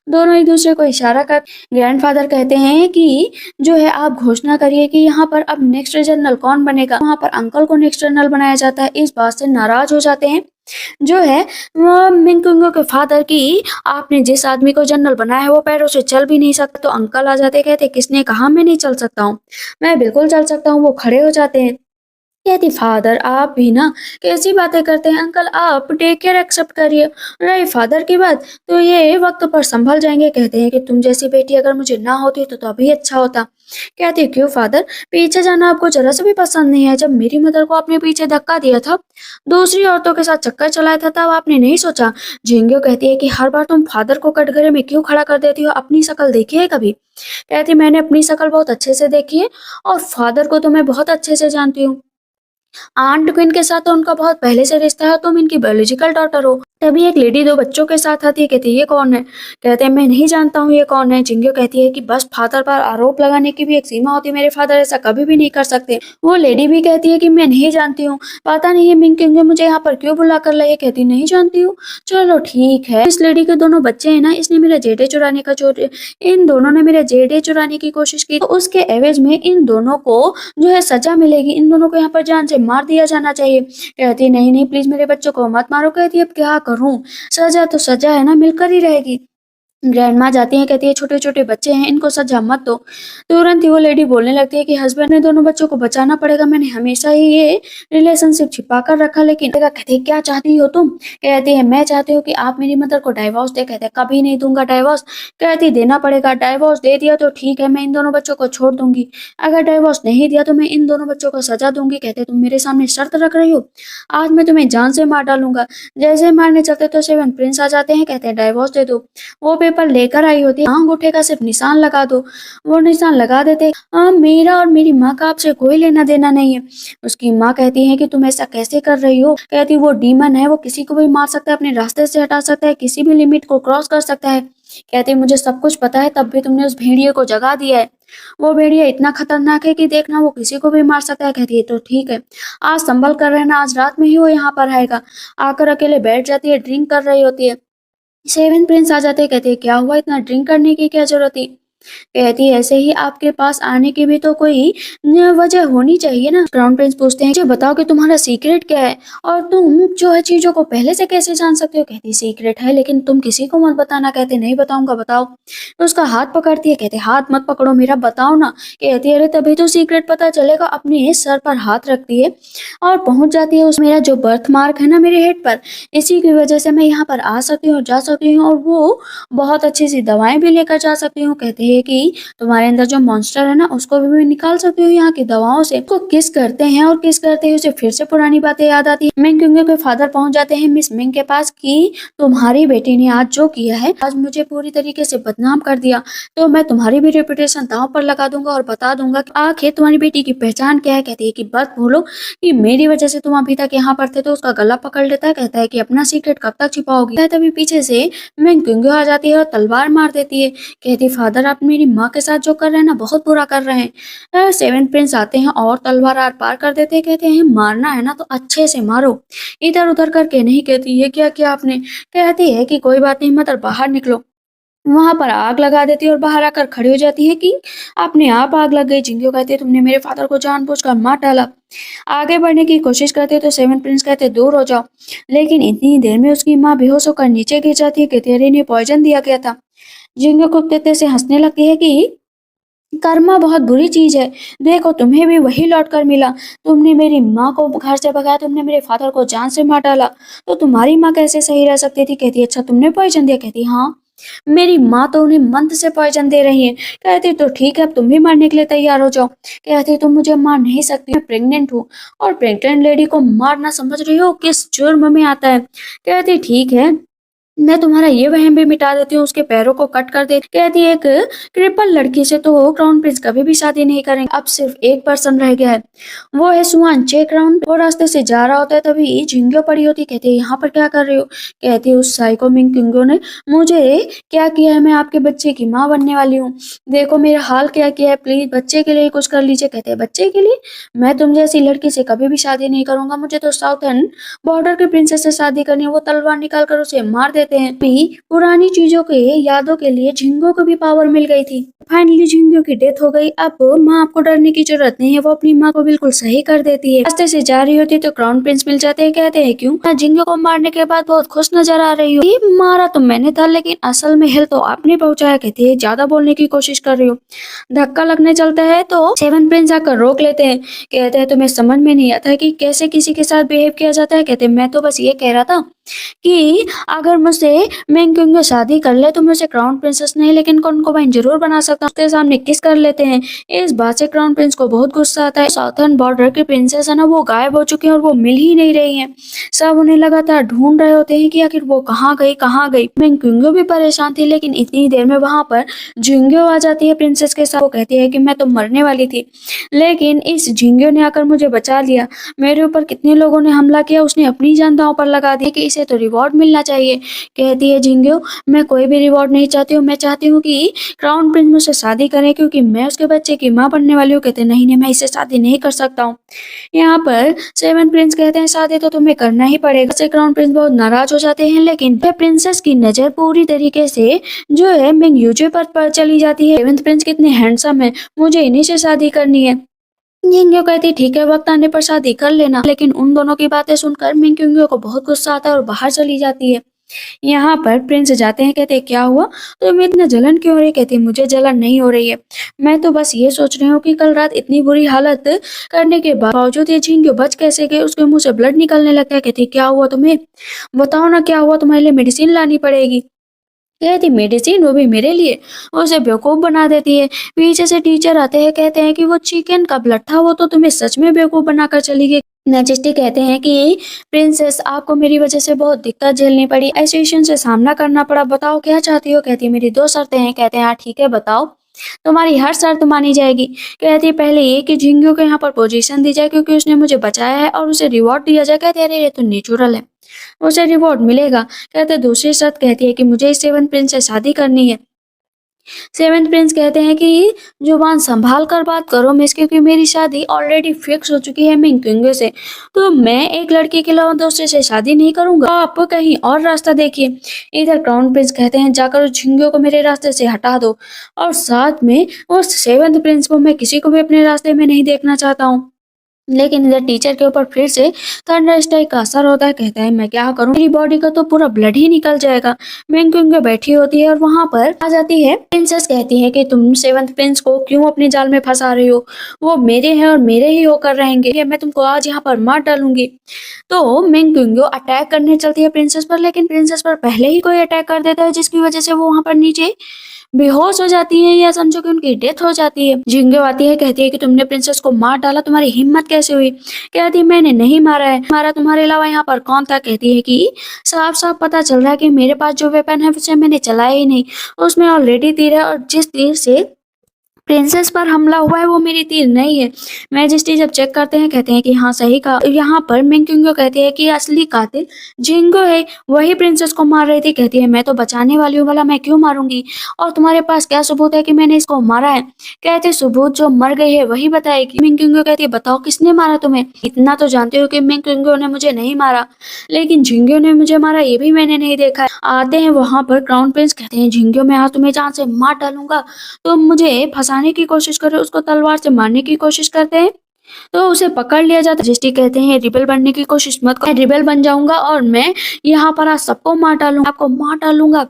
दोनों एक दूसरे को इशारा कर ग्रैंडफादर कहते हैं कि जो है आप घोषणा करिए कि यहाँ पर अब नेक्स्ट जनरल कौन बनेगा। वहां पर अंकल को नेक्स्ट जनरल बनाया जाता है। इस बात से नाराज हो जाते हैं जो है मिंकुंगो के फादर की, आपने जिस आदमी को जनरल बनाया है वो पैरों से चल भी नहीं सकता। तो अंकल आ जाते, कहते किसने कहा मैं नहीं चल सकता हूँ, मैं बिल्कुल चल सकता हूँ। वो खड़े हो जाते हैं। कहती फादर आप भी ना कैसी बातें करते हैं, अंकल आप टेक केयर एक्सेप्ट करिए। रही फादर की बात तो ये वक्त पर संभल जाएंगे, कहते हैं कि तुम जैसी बेटी अगर मुझे ना होती तो अभी अच्छा होता। कहती क्यों फादर, पीछे जाना आपको जरा सा भी पसंद नहीं है? जब मेरी मदर को आपने पीछे धक्का दिया था, दूसरी औरतों के साथ चक्कर चलाया था, तब आपने नहीं सोचा? जिंगो कहती है कि हर बार तुम फादर को कटघरे में क्यों खड़ा कर देती हो, अपनी शक्ल देखी है कभी? कहती मैंने अपनी शक्ल बहुत अच्छे से देखी है और फादर को तो मैं बहुत अच्छे से जानती हूँ। आंट क्वीन के साथ तो उनका बहुत पहले से रिश्ता है, तुम इनकी बायोलॉजिकल डॉटर हो। तभी एक लेडी दो बच्चों के साथ आती है, कहती है ये कौन है? कहते हैं मैं नहीं जानता हूँ ये कौन है। जिंगो कहती है कि बस फादर पर आरोप लगाने की भी एक सीमा होती है, मेरे फादर ऐसा कभी भी नहीं कर सकते। वो लेडी भी कहती है कि मैं नहीं जानती हूँ, पता नहीं है मिंग किंग मुझे यहाँ पर क्यों बुला कर लाई है। कहती नहीं जानती हूँ, चलो ठीक है। इस लेडी के दोनों बच्चे हैं ना, इसने मेरा जेडे चुराने का इन दोनों ने मेरे जेडे चुराने की कोशिश की, तो उसके एवज में इन दोनों को जो है सजा मिलेगी, इन दोनों को यहाँ पर जान से मार दिया जाना चाहिए। कहती है नहीं नहीं प्लीज मेरे बच्चों को मत मारो। कहती है अब क्या करूं, सजा तो सजा है ना, मिलकर ही रहेगी। ग्रैंड माँ जाती है, कहती है छोटे छोटे बच्चे हैं, इनको सजा मत दो। तुरंत ही वो लेडी बोलने लगती है कि हस्बैंड ने दोनों बच्चों को बचाना पड़ेगा, मैंने हमेशा ही ये रिलेशनशिप छिपा कर रखा। लेकिन कहती है क्या चाहती हो तुम? कहती है मैं चाहती हूँ कि आप मेरी मदर को डाइवोर्स दे। कहते हैं कभी नहीं दूंगा डाइवोर्स। कहती देना पड़ेगा, डाइवोर्स दे दिया तो ठीक है, मैं इन दोनों बच्चों को छोड़ दूंगी, अगर डाइवोर्स नहीं दिया तो मैं इन दोनों बच्चों को सजा दूंगी। कहते तुम मेरे सामने शर्त रख रही हो, आज मैं तुम्हें जान से मार डालूंगा। जैसे मारने चलते तो सेवन प्रिंस आ जाते हैं, कहते हैं डाइवोर्स दे दो। वो पेपर लेकर आई होती है, अंगूठे का सिर्फ निशान लगा दो। वो निशान लगा देते, मेरा और मेरी माँ का आपसे कोई लेना देना नहीं है। उसकी माँ कहती है कि तुम ऐसा कैसे कर रही हो? कहती वो डीमन है, वो किसी को भी मार सकता है, अपने रास्ते से हटा सकता है, किसी भी लिमिट को क्रॉस कर सकता है। कहती मुझे सब कुछ पता है, तब भी तुमने उस भेड़िए को जगा दिया है। वो भेड़िया इतना खतरनाक है कि देखना वो किसी को भी मार सकता है। कहती है तो ठीक है, आज संभल कर रहना, आज रात में ही वो यहाँ पर आएगा। आकर अकेले बैठ जाती है, ड्रिंक कर रही होती है। सेवन प्रिंस आ जाते हैं, कहते हैं क्या हुआ, इतना ड्रिंक करने की क्या जरूरत थी? कहती है ऐसे ही आपके पास आने की भी तो कोई वजह होनी चाहिए ना। क्राउन प्रिंस पूछते हैं मुझे बताओ कि तुम्हारा सीक्रेट क्या है और तुम जो है चीजों को पहले से कैसे जान सकते हो? कहती सीक्रेट है लेकिन तुम किसी को मत बताना। कहते नहीं बताऊंगा, बताओ। तो उसका हाथ पकड़ती है, कहते हाथ मत पकड़ो मेरा, बताओ ना। कहती है अरे तभी तो सीक्रेट पता चलेगा। अपने सर पर हाथ रखती है और पहुंच जाती है उस मेरा जो बर्थ मार्क है ना मेरे हेड पर, इसी की वजह से मैं यहाँ पर आ सकती हूँ और जा सकती हूँ, और वो बहुत अच्छी सी दवाएं भी लेकर जा सकती हूँ। कहते हैं कि तुम्हारे अंदर जो मॉन्स्टर है ना उसको भी मैं निकाल सकती हूँ यहाँ की दवाओं से। उसको किस करते हैं और किस करते हैं उसे फिर से पुरानी बातें याद आती है। मिंग क्योंकि के फादर पहुंच जाते हैं मिस मिंग के पास कि तुम्हारी बेटी ने आज जो किया है, आज मुझे पूरी तरीके से बदनाम कर दिया, तो मैं तुम्हारी भी रेपुटेशन दांव पर लगा दूंगा और बता दूंगा कि आखिर तुम्हारी बेटी की पहचान क्या है। कहती है कि बस बोलो कि मेरी वजह से तुम अभी तक यहाँ पर थे। तो उसका गला पकड़ लेता है, कहता है कि अपना सीक्रेट कब तक छिपाओगी? तभी पीछे से मिंग क्योंकि आ जाती है और तलवार मार देती है। कहती फादर आप मेरी माँ के साथ जो कर रहे हैं ना बहुत बुरा कर रहे हैं। सेवन प्रिंस आते हैं और तलवार आर पार कर देते हैं। कहते हैं मारना है ना तो अच्छे से मारो, इधर उधर करके नहीं। कहती है क्या किया आपने? कहती है कि कोई बात नहीं मत, बाहर निकलो। वहां पर आग लगा देती है और बाहर आकर खड़ी हो जाती है कि अपने आप आग लग गई। जिंगो कहती है तुमने मेरे फादर को जानबूझकर मार डाला। आगे बढ़ने की कोशिश करते हैं तो सेवन प्रिंस कहते हैं दूर हो जाओ, लेकिन इतनी देर में उसकी माँ बेहोश होकर नीचे गिर जाती है। कहती है इन्हें पॉइजन दिया गया था। जिंगो खूब तेजी से हंसने लगती है कि कर्मा बहुत बुरी चीज है, देखो तुम्हें भी वही लौट कर मिला। तुमने मेरी माँ को घर से भगाया, तुमने मेरे फादर को जान से मार डाला, तो तुम्हारी माँ कैसे सही रह सकती थी? कहती अच्छा तुमने पॉइजन दिया? कहती हाँ, मेरी माँ तो उन्हें मंत्र से पॉइजन दे रही है। कहती तो ठीक है अब तुम भी मरने के लिए तैयार हो जाओ। कहती तुम मुझे मार नहीं सकती, मैं प्रेग्नेंट हूँ, और प्रेग्नेंट लेडी को मारना समझ रही हो किस जुर्म में आता है? कहती ठीक है, मैं तुम्हारा ये वहम भी मिटा देती हूँ, उसके पैरों को कट कर दे। कहती एक क्रिपल लड़की से तो क्राउन प्रिंस कभी भी शादी नहीं करेंगे, अब सिर्फ एक पर्सन रह गया है, वो है सुआन चे क्राउन। वो रास्ते से जा रहा होता है तभी जिंगो पड़ी होती। कहती है यहाँ पर क्या कर रही हो? कहती है उस साइको मिंग किंगो ने मुझे क्या किया है, मैं आपके बच्चे की माँ बनने वाली हूँ, देखो मेरा हाल क्या किया है, प्लीज बच्चे के लिए कुछ कर लीजिए। कहते हैं बच्चे के लिए? मैं तुम जैसी लड़की से कभी भी शादी नहीं करूंगा, मुझे तो साउथर्न बॉर्डर के प्रिंसेस से शादी करनी है। वो तलवार निकाल कर उसे मार देते देते हैं। भी पुरानी चीजों के यादों के लिए झिंगो को भी पावर मिल गई थी। फाइनली झिंगो की डेथ हो गई। अब माँ आपको डरने की जरूरत नहीं है, वो अपनी माँ को बिल्कुल सही कर देती है। रास्ते से जा रही होती है तो क्राउन प्रिंस मिल जाते हैं। कहते हैं क्यों? मैं झिंगो को मारने के बाद बहुत खुश नजर आ रही हो। ये मारा तो मैंने था, लेकिन असल में हिल तो आपने पहुंचाया। कहते हैं ज्यादा बोलने की कोशिश कर रही हो। धक्का लगने चलता है तो सेवन प्रिंस आकर रोक लेते हैं। कहते हैं तुम्हें समझ में नहीं आता है कि कैसे किसी के साथ बिहेव किया जाता है। कहते हैं मैं तो बस ये कह रहा था कि अगर मुझसे मैंग क्योंकि शादी कर ले तो मैं उसे क्राउन प्रिंसेस नहीं लेकिन कॉन्कुबाइन जरूर बना सकता हूँ। उसके सामने किस कर लेते हैं। इस बात से क्राउन प्रिंस को बहुत गुस्सा आता है। साउथर्न बॉर्डर की प्रिंसेस है ना, वो गायब हो चुकी है और वो मिल ही नहीं रही है। सब उन्हें लगातार ढूंढ रहे होते हैं कि आखिर वो कहाँ गई कहाँ गई। मैंग क्योंगो भी परेशान थी, लेकिन इतनी देर में वहां पर झिंगो आ जाती है प्रिंसेस के साथ। वो कहती है कि मैं तो मरने वाली थी, लेकिन इस झिंगो ने आकर मुझे बचा लिया। मेरे ऊपर कितने लोगों ने हमला किया, उसने अपनी जान दांव पर लगा दी कि इसे तो रिवॉर्ड मिलना चाहिए। कहती है झिंगो मैं कोई भी रिवॉर्ड नहीं चाहती हूँ, मैं चाहती हूँ कि क्राउन प्रिंस मुझसे शादी करे क्योंकि मैं उसके बच्चे की माँ बनने वाली हूँ। कहते नहीं नहीं, मैं इससे शादी नहीं कर सकता हूँ। यहाँ पर सेवन प्रिंस कहते हैं शादी तो तुम्हें करना ही पड़ेगा। से क्राउन प्रिंस बहुत नाराज हो जाते हैं, लेकिन प्रिंसेस की नजर पूरी तरीके से जो है मिंग यूजे पर चली जाती है। सेवंथ प्रिंस कितने हैंडसम है, मुझे इन्हीं से शादी करनी है। मिंग कहती ठीक है, वक्त आने पर शादी कर लेना। लेकिन उन दोनों की बातें सुनकर मिंग को बहुत गुस्सा आता है और बाहर चली जाती है। यहाँ पर प्रिंस जाते हैं। कहते क्या हुआ, तो मैं इतना जलन क्यों हो रही। कहती मुझे जलन नहीं हो रही है, मैं तो बस ये सोच रही हूँ कि कल रात इतनी बुरी हालत करने के बावजूद ये झिंगो बच कैसे गए। उसके मुंह से ब्लड निकलने लगता है। कहती क्या हुआ तुम्हें, बताओ ना क्या हुआ, तुम्हारे लिए मेडिसिन लानी पड़ेगी। कहती मेडिसिन, वो भी मेरे लिए। उसे बेवकूफ बना देती है। पीछे से टीचर आते हैं, कहते हैं कि वो चिकन का ब्लड था, वो तो तुम्हें सच में बेवकूफ बनाकर चली गई। मैजेस्टी कहते हैं कि प्रिंसेस आपको मेरी वजह से बहुत दिक्कत झेलनी पड़ी, एसोसिएशन से सामना करना पड़ा, बताओ क्या चाहती हो। कहती है मेरी दो शर्तें हैं। कहते हैं हाँ ठीक है बताओ, तुम्हारी हर शर्त मानी जाएगी। कहती है पहले ये कि झिंगो को यहाँ पर पोजीशन दी जाए क्योंकि उसने मुझे बचाया है, और उसे रिवॉर्ड दिया जाए। कहते अरे ये तो नेचुरल है, उसे रिवॉर्ड मिलेगा। कहते दूसरी शर्त कहती है कि मुझे इस सेवन प्रिंस से शादी करनी है। सेवेंथ प्रिंस कहते हैं कि जुबान संभाल कर बात करो मिस, क्योंकि मेरी शादी ऑलरेडी फिक्स हो चुकी है मिंग क्योंगे से, तो मैं एक लड़की के अलावा दूसरे से शादी नहीं करूंगा। आप कहीं और रास्ता देखिए। इधर क्राउन प्रिंस कहते हैं जाकर उस झिंगो को मेरे रास्ते से हटा दो, और साथ में उस सेवेंथ प्रिंस को मैं किसी को भी अपने रास्ते में नहीं देखना चाहता हूँ। लेकिन इधर टीचर के ऊपर फिर से थंडर स्ट्राइक का असर होता है। कहता है मैं क्या करूं, मेरी बॉडी का तो पूरा ब्लड ही निकल जाएगा। मिंग क्योंकि बैठी होती है और वहां पर आ जाती है प्रिंसेस। कहती है कि तुम सेवंथ प्रिंस को क्यों अपने जाल में फंसा रही हो, वो मेरे हैं और मेरे ही होकर रहेंगे, मैं तुमको आज यहाँ पर मार डालूंगी। तो मिंग क्योंगो अटैक करने चलती है प्रिंसेस पर, लेकिन प्रिंसेस पर पहले ही कोई अटैक कर देता है, जिसकी वजह से वो वहां पर नीचे बेहोश हो जाती है, या समझो कि उनकी डेथ हो जाती है। झिंगो आती है, कहती है कि तुमने प्रिंसेस को मार डाला, तुम्हारी हिम्मत कैसे हुई। कहती है मैंने नहीं मारा है, मारा तुम्हारे अलावा यहाँ पर कौन था। कहती है कि साफ साफ पता चल रहा है कि मेरे पास जो वेपन है उसे मैंने चलाया ही नहीं, उसमें ऑलरेडी तीर है, और जिस तीर से प्रिंसेस पर हमला हुआ है वो मेरी तीर नहीं है। मैजेस्टी जब चेक करते हैं कहते हैं कि हाँ सही कहा। यहाँ पर मिंग क्योंगो कहती है कि असली कातिल जिंगो है, वही प्रिंसेस को मार रही थी। कहती है मैं तो बचाने वाली हूँ, भला मैं क्यों मारूंगी, और तुम्हारे पास क्या सबूत है कि मैंने इसको मारा है। कहते सबूत जो मर गई है वही बताएगी। मिंग क्योंगो कहती है बताओ किसने मारा तुम्हें। इतना तो जानते हो कि मिंग क्योंगो ने मुझे नहीं मारा, लेकिन झिंगो ने मुझे मारा ये भी मैंने नहीं देखा है। आते हैं वहां पर क्राउन प्रिंस, कहते हैं झिंगो मैं आज तुम्हें जान से मार डालूंगा, तो मुझे फंसाने की कोशिश करे, उसको तलवार से मारने की कोशिश करते हैं, तो उसे पकड़ लिया जाता है। जस्टिस कहते हैं रिबेल बनने की कोशिश मत करो, रिबेल बन जाऊंगा और मैं यहाँ पर आज सबको मार डालूंगा, आपको मार डालूंगा।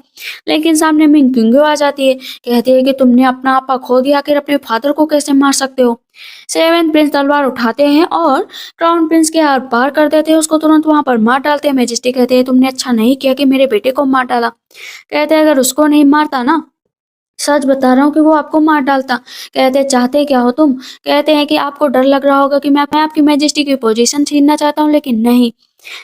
लेकिन सामने मिंग क्योंगो आ जाती है, कहती है कि तुमने अपना आपा खो दिया, आखिर अपने फादर को कैसे मार सकते हो। सेवन प्रिंस तलवार उठाते हैं और क्राउन प्रिंस के आर पार कर देते हैं, उसको तुरंत वहां पर मार डालते हैं। मैजेस्टी कहते हैं तुमने अच्छा नहीं किया कि मेरे बेटे को मार डाला। कहते हैं अगर उसको नहीं मारता ना, सच बता रहा हूँ कि वो आपको मार डालता। कहते चाहते क्या हो तुम। कहते हैं कि आपको डर लग रहा होगा कि मैं आपकी मैजेस्टी की पोजीशन छीनना चाहता हूँ, लेकिन नहीं,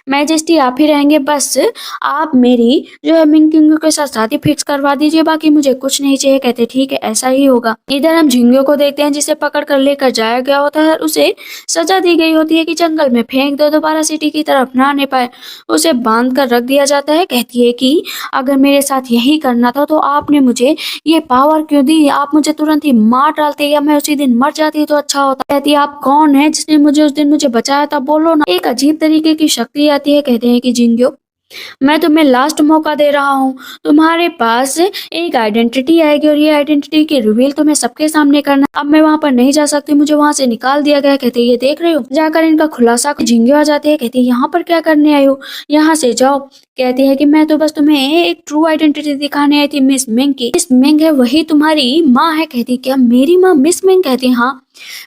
मैजेस्टी आप ही रहेंगे। बस आप मेरी जो है मिंग क्योंगो के साथ शादी फिक्स करवा दीजिए, बाकी मुझे कुछ नहीं चाहिए। कहते ठीक है ऐसा ही होगा। इधर हम झिंगो को देखते हैं जिसे पकड़ कर लेकर जाया गया होता है, उसे सजा दी गई होती है कि जंगल में फेंक दो, दोबारा सिटी की तरफ ना आने पाए। उसे बांध कर रख दिया जाता है। कहती है कि अगर मेरे साथ यही करना था तो आपने मुझे ये पावर क्यों दी, आप मुझे तुरंत ही मार डालते या मैं उसी दिन मर जाती तो अच्छा होता। कहती है आप कौन है जिसने मुझे उस दिन मुझे बचाया था, बोलो ना। एक अजीब तरीके की शक्ति आती है। कहते हैं कि झिंगो मैं तुम्हें लास्ट मौका दे रहा हूँ। तुम्हारे पास एक आइडेंटिटी आएगी और ये आइडेंटिटी की रिवील तुम्हें सबके सामने करना। अब मैं वहाँ पर नहीं जा सकती, मुझे वहाँ से निकाल दिया गया। कहते ये देख रहे हो, जाकर इनका खुलासा। झिंगे आ जाते हैं, कहते यहाँ पर क्या करने आई हो, यहाँ से जाओ। कहती है कि मैं तो बस तुम्हें एक ट्रू आइडेंटिटी दिखाने आई थी मिस मिंग की। मिस मिंग है वही तुम्हारी माँ है। कहती क्या मेरी माँ? मिस मिंग कहती हाँ,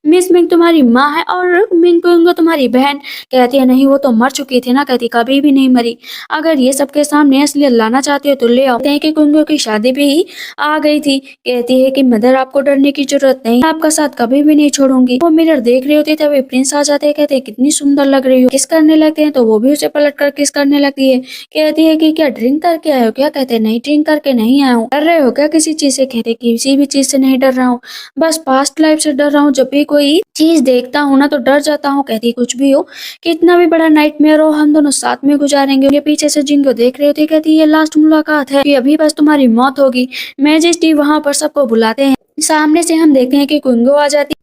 मिस मिंग तुम्हारी माँ है और मिंग कुंग तुम्हारी बहन। कहती है नहीं, वो तो मर चुकी थी ना। कहती कभी भी नहीं मरी। अगर ये सबके सामने असलियत लाना चाहते हो तो ले आओ। कहते हैं कि कुंगो की शादी भी आ गई थी। कहती है कि मदर आपको डरने की जरूरत नहीं, आपका साथ कभी भी नहीं छोड़ूंगी। वो मिरर देख रही होती है तभी प्रिंस आ जाते हैं। कहते हैं कितनी सुंदर लग रही हो। किस करने लगते हैं तो वो भी उसे पलट कर किस करने लगती है। कहती है कि क्या ड्रिंक करके आए हो क्या? कहते हैं नहीं, ड्रिंक करके नहीं आया हूँ। डर रहे हो क्या किसी चीज से? कहते किसी भी चीज से नहीं डर रहा हूँ, बस पास्ट लाइफ से डर रहा हूँ। जब भी कोई चीज देखता हूँ ना तो डर जाता हूँ। कहती कुछ भी हो, कितना भी बड़ा नाइटमेयर हो, हम दोनों साथ में गुजारेंगे। ये पीछे से जिंगो देख रहे होते। कहती ये लास्ट मुलाकात है, कि अभी बस तुम्हारी मौत होगी। मैजेस्टी वहां पर सबको बुलाते हैं। सामने से हम देखते हैं कि कुंगो आ जाती,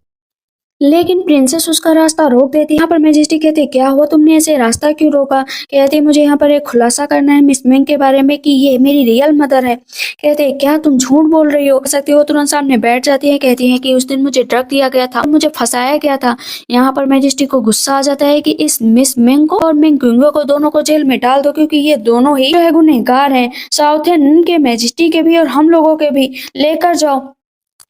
लेकिन प्रिंसेस उसका रास्ता रोक देती है। यहाँ पर मैजेस्टी कहते क्या हुआ, तुमने ऐसे रास्ता क्यों रोका? कहते मुझे यहाँ पर एक खुलासा करना है मिस मिंग के बारे में कि ये मेरी रियल मदर है। कहते क्या तुम झूठ बोल रही हो? सकती हो तुरंत सामने बैठ जाती है। कहती है कि उस दिन मुझे ड्रग दिया गया था, मुझे फंसाया गया था। यहाँ पर मैजेस्टी को गुस्सा आ जाता है कि इस मिस मिंग को और मिंग कुंगो को दोनों को जेल में डाल दो, क्योंकि ये दोनों ही जो है गुनहगार हैं, साउथन के, मैजेस्टी के भी और हम लोगों के भी। लेकर जाओ।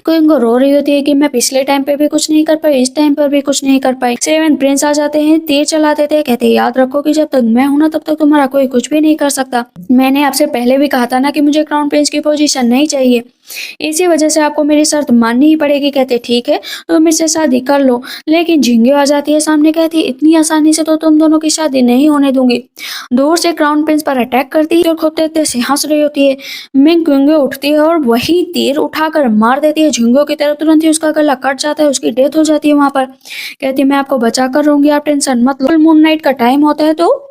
कुंगो रो रही होती है कि मैं पिछले टाइम पे भी कुछ नहीं कर पाई, इस टाइम पर भी कुछ नहीं कर पाई। सेवन प्रिंस आ जाते हैं, तीर चलाते थे। कहते याद रखो कि जब तक मैं हूं ना तब तक तुम्हारा कोई कुछ भी नहीं कर सकता। मैंने आपसे पहले भी कहा था ना कि मुझे क्राउन प्रिंस की पोजीशन नहीं चाहिए, इसी वजह से आपको मेरी शर्त माननी ही पड़ेगी। कहते ठीक है तो मुझसे शादी कर लो। लेकिन झिंगे आ जाती है सामने। कहती इतनी आसानी से तो तुम दोनों की शादी नहीं होने दूंगी। दूर से क्राउन प्रिंस पर अटैक करती है और खुद तेज से हंस रही होती है। मिंग कुंगे उठती है और वही तीर उठाकर मार देती है झिंगो की तरफ। तुरंत ही उसका गला कट जाता है, उसकी डेथ हो जाती है वहां पर। कहती मैं आपको बचा कर रहूंगी, आप टेंशन मत लो। मून नाइट का टाइम होता है तो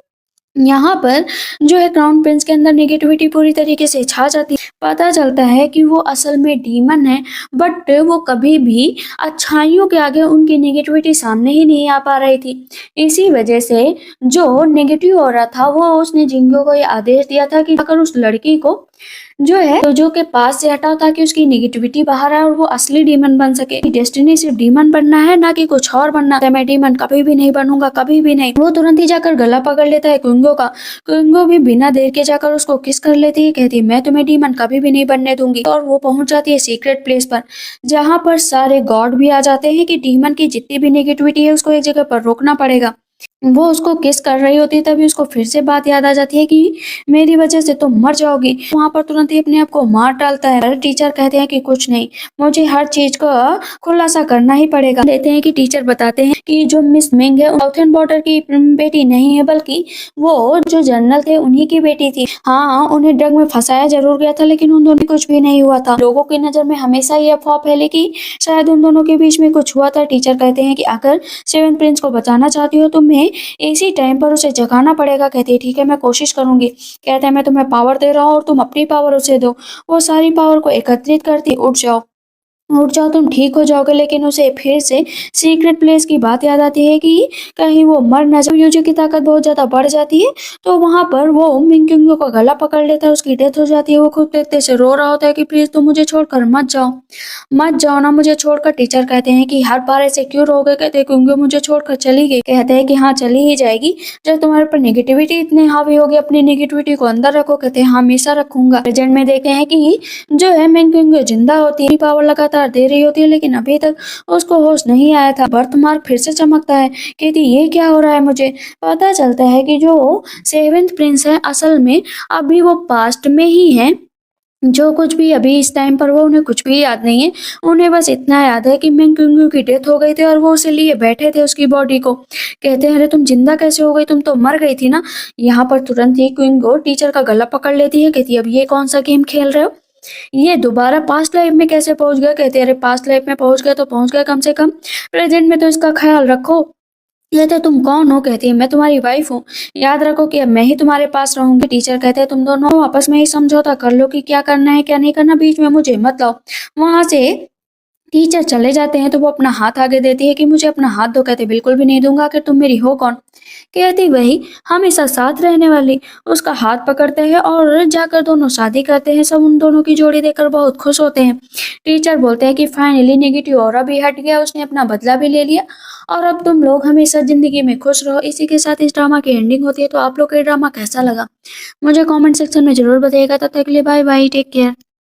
यहाँ पर जो है क्राउन प्रिंस के अंदर नेगेटिविटी पूरी तरीके से छा जाती है। पता चलता है कि वो असल में डीमन है, बट वो कभी भी अच्छाइयों के आगे उनकी नेगेटिविटी सामने ही नहीं आ पा रही थी। इसी वजह से जो नेगेटिव हो रहा था वो उसने जिंगो को ये आदेश दिया था कि अगर उस लड़की को जो है तो जो के पास से हटाओ ताकि उसकी नेगेटिविटी बाहर आए और वो असली डीमन बन सके। डेस्टिनी सिर्फ डीमन बनना है, ना कि कुछ और बनना है। मैं डीमन कभी भी नहीं बनूंगा, कभी भी नहीं। वो तुरंत ही जाकर गला पकड़ लेता है कुंगो का। कुंगो भी बिना देर के जाकर उसको किस कर लेती है। कहती है मैं तुम्हें डीमन कभी भी नहीं बनने दूंगी। और वो पहुंच जाती है सीक्रेट प्लेस पर, जहाँ पर सारे गॉड भी आ जाते हैं कि डीमन की जितनी भी नेगेटिविटी है उसको एक जगह पर रोकना पड़ेगा। वो उसको किस कर रही होती है तभी उसको फिर से बात याद आ जाती है कि मेरी वजह से तुम मर जाओगी। वहां पर तुरंत ही अपने आप को मार डालता है। टीचर कहते हैं कि कुछ नहीं, मुझे हर चीज का खुलासा करना ही पड़ेगा। देते हैं कि टीचर बताते हैं कि जो मिस मिंग है साउथर्न बॉर्डर की बेटी नहीं है, बल्कि वो जो जनरल थे उन्हीं की बेटी थी। हाँ, उन्हें ड्रग में फंसाया जरूर गया था, लेकिन उन दोनों कुछ भी नहीं हुआ था। लोगों की नजर में हमेशा ये अफवाह फैली कि शायद उन दोनों के बीच में कुछ हुआ था। टीचर कहते हैं कि अगर सेवन प्रिंस को बचाना चाहती हो तो मैं इसी टाइम पर उसे जगाना पड़ेगा। कहती है ठीक है मैं कोशिश करूंगी। कहता है मैं तुम्हें पावर दे रहा हूँ और तुम अपनी पावर उसे दो। वो सारी पावर को एकत्रित करती, उठ जाओ तुम ठीक हो जाओगे। लेकिन उसे फिर से सीक्रेट प्लेस की बात याद आती है कि कहीं वो मर न जाए। यूजी की ताकत बहुत ज्यादा बढ़ जाती है तो वहां पर वो मिंग को गला पकड़ लेता है, उसकी डेथ हो जाती है। वो खुद देखते से रो रहा होता है कि प्लीज तुम मुझे छोड़कर मत जाओ, मत जाओ ना मुझे छोड़कर। टीचर कहते हैं कि हर बार ऐसे क्यों रोगे? कहते हैं क्योंकि मुझे छोड़कर चली गई। कहते हैं कि हाँ चली ही जाएगी, जब तुम्हारे पर नेगेटिविटी इतनी हावी होगी। अपनी नेगेटिविटी को अंदर रखो। कहते हैं हमेशा रखूंगा। प्रेजेंट में देखे हैं कि जो है मिंग जिंदा होती है, पावर लगातार दे रही होती है, लेकिन अभी तक उसको होश नहीं आया था। बर्थ मार्क फिर से चमकता है। कहती ये क्या हो रहा है? मुझे पता चलता है कि जो सेवेंथ प्रिंस है असल में अभी वो पास्ट में ही है। जो कुछ भी अभी इस टाइम पर वो उन्हें कुछ भी याद नहीं है। उन्हें बस इतना याद है कि मिंग कुंगू की डेथ हो गई थी और वो उसे लिए बैठे थे उसकी बॉडी को। कहते हैं अरे तुम जिंदा कैसे हो गई, तुम तो मर गई थी ना। यहाँ पर तुरंत ही कुंगो टीचर का गला पकड़ लेती है। कहती है अब ये कौन सा गेम खेल रहे हो, ये दोबारा पास्ट लाइफ में कैसे पहुंच गया? कहते अरे पास्ट लाइफ में पहुंच गया तो पहुंच गया, कम से कम प्रेजेंट में तो इसका ख्याल रखो। कहते तुम कौन हो? कहती है मैं तुम्हारी वाइफ हूँ, याद रखो कि अब मैं ही तुम्हारे पास रहूंगी। टीचर कहते हैं तुम दोनों आपस में ही समझौता कर लो कि क्या करना है क्या नहीं करना, बीच में मुझे मत लाओ। वहां से टीचर चले जाते हैं तो वो अपना हाथ आगे देती है कि मुझे अपना हाथ दो। कहते बिल्कुल भी नहीं दूंगा, आखिर तुम मेरी हो कौन। कहती वही हमेशा साथ रहने वाली। उसका हाथ पकड़ते हैं और जाकर दोनों शादी करते हैं। सब उन दोनों की जोड़ी देखकर बहुत खुश होते हैं। टीचर बोलते हैं कि फाइनली नेगेटिव ऑरा भी हट गया, उसने अपना बदला भी ले लिया और अब तुम लोग हमेशा जिंदगी में खुश रहो। इसी के साथ इस ड्रामा की एंडिंग होती है। तो आप लोग को ये ड्रामा कैसा लगा मुझे कमेंट सेक्शन में जरूर बताइएगा। तब तक के लिए बाय बाय, टेक केयर।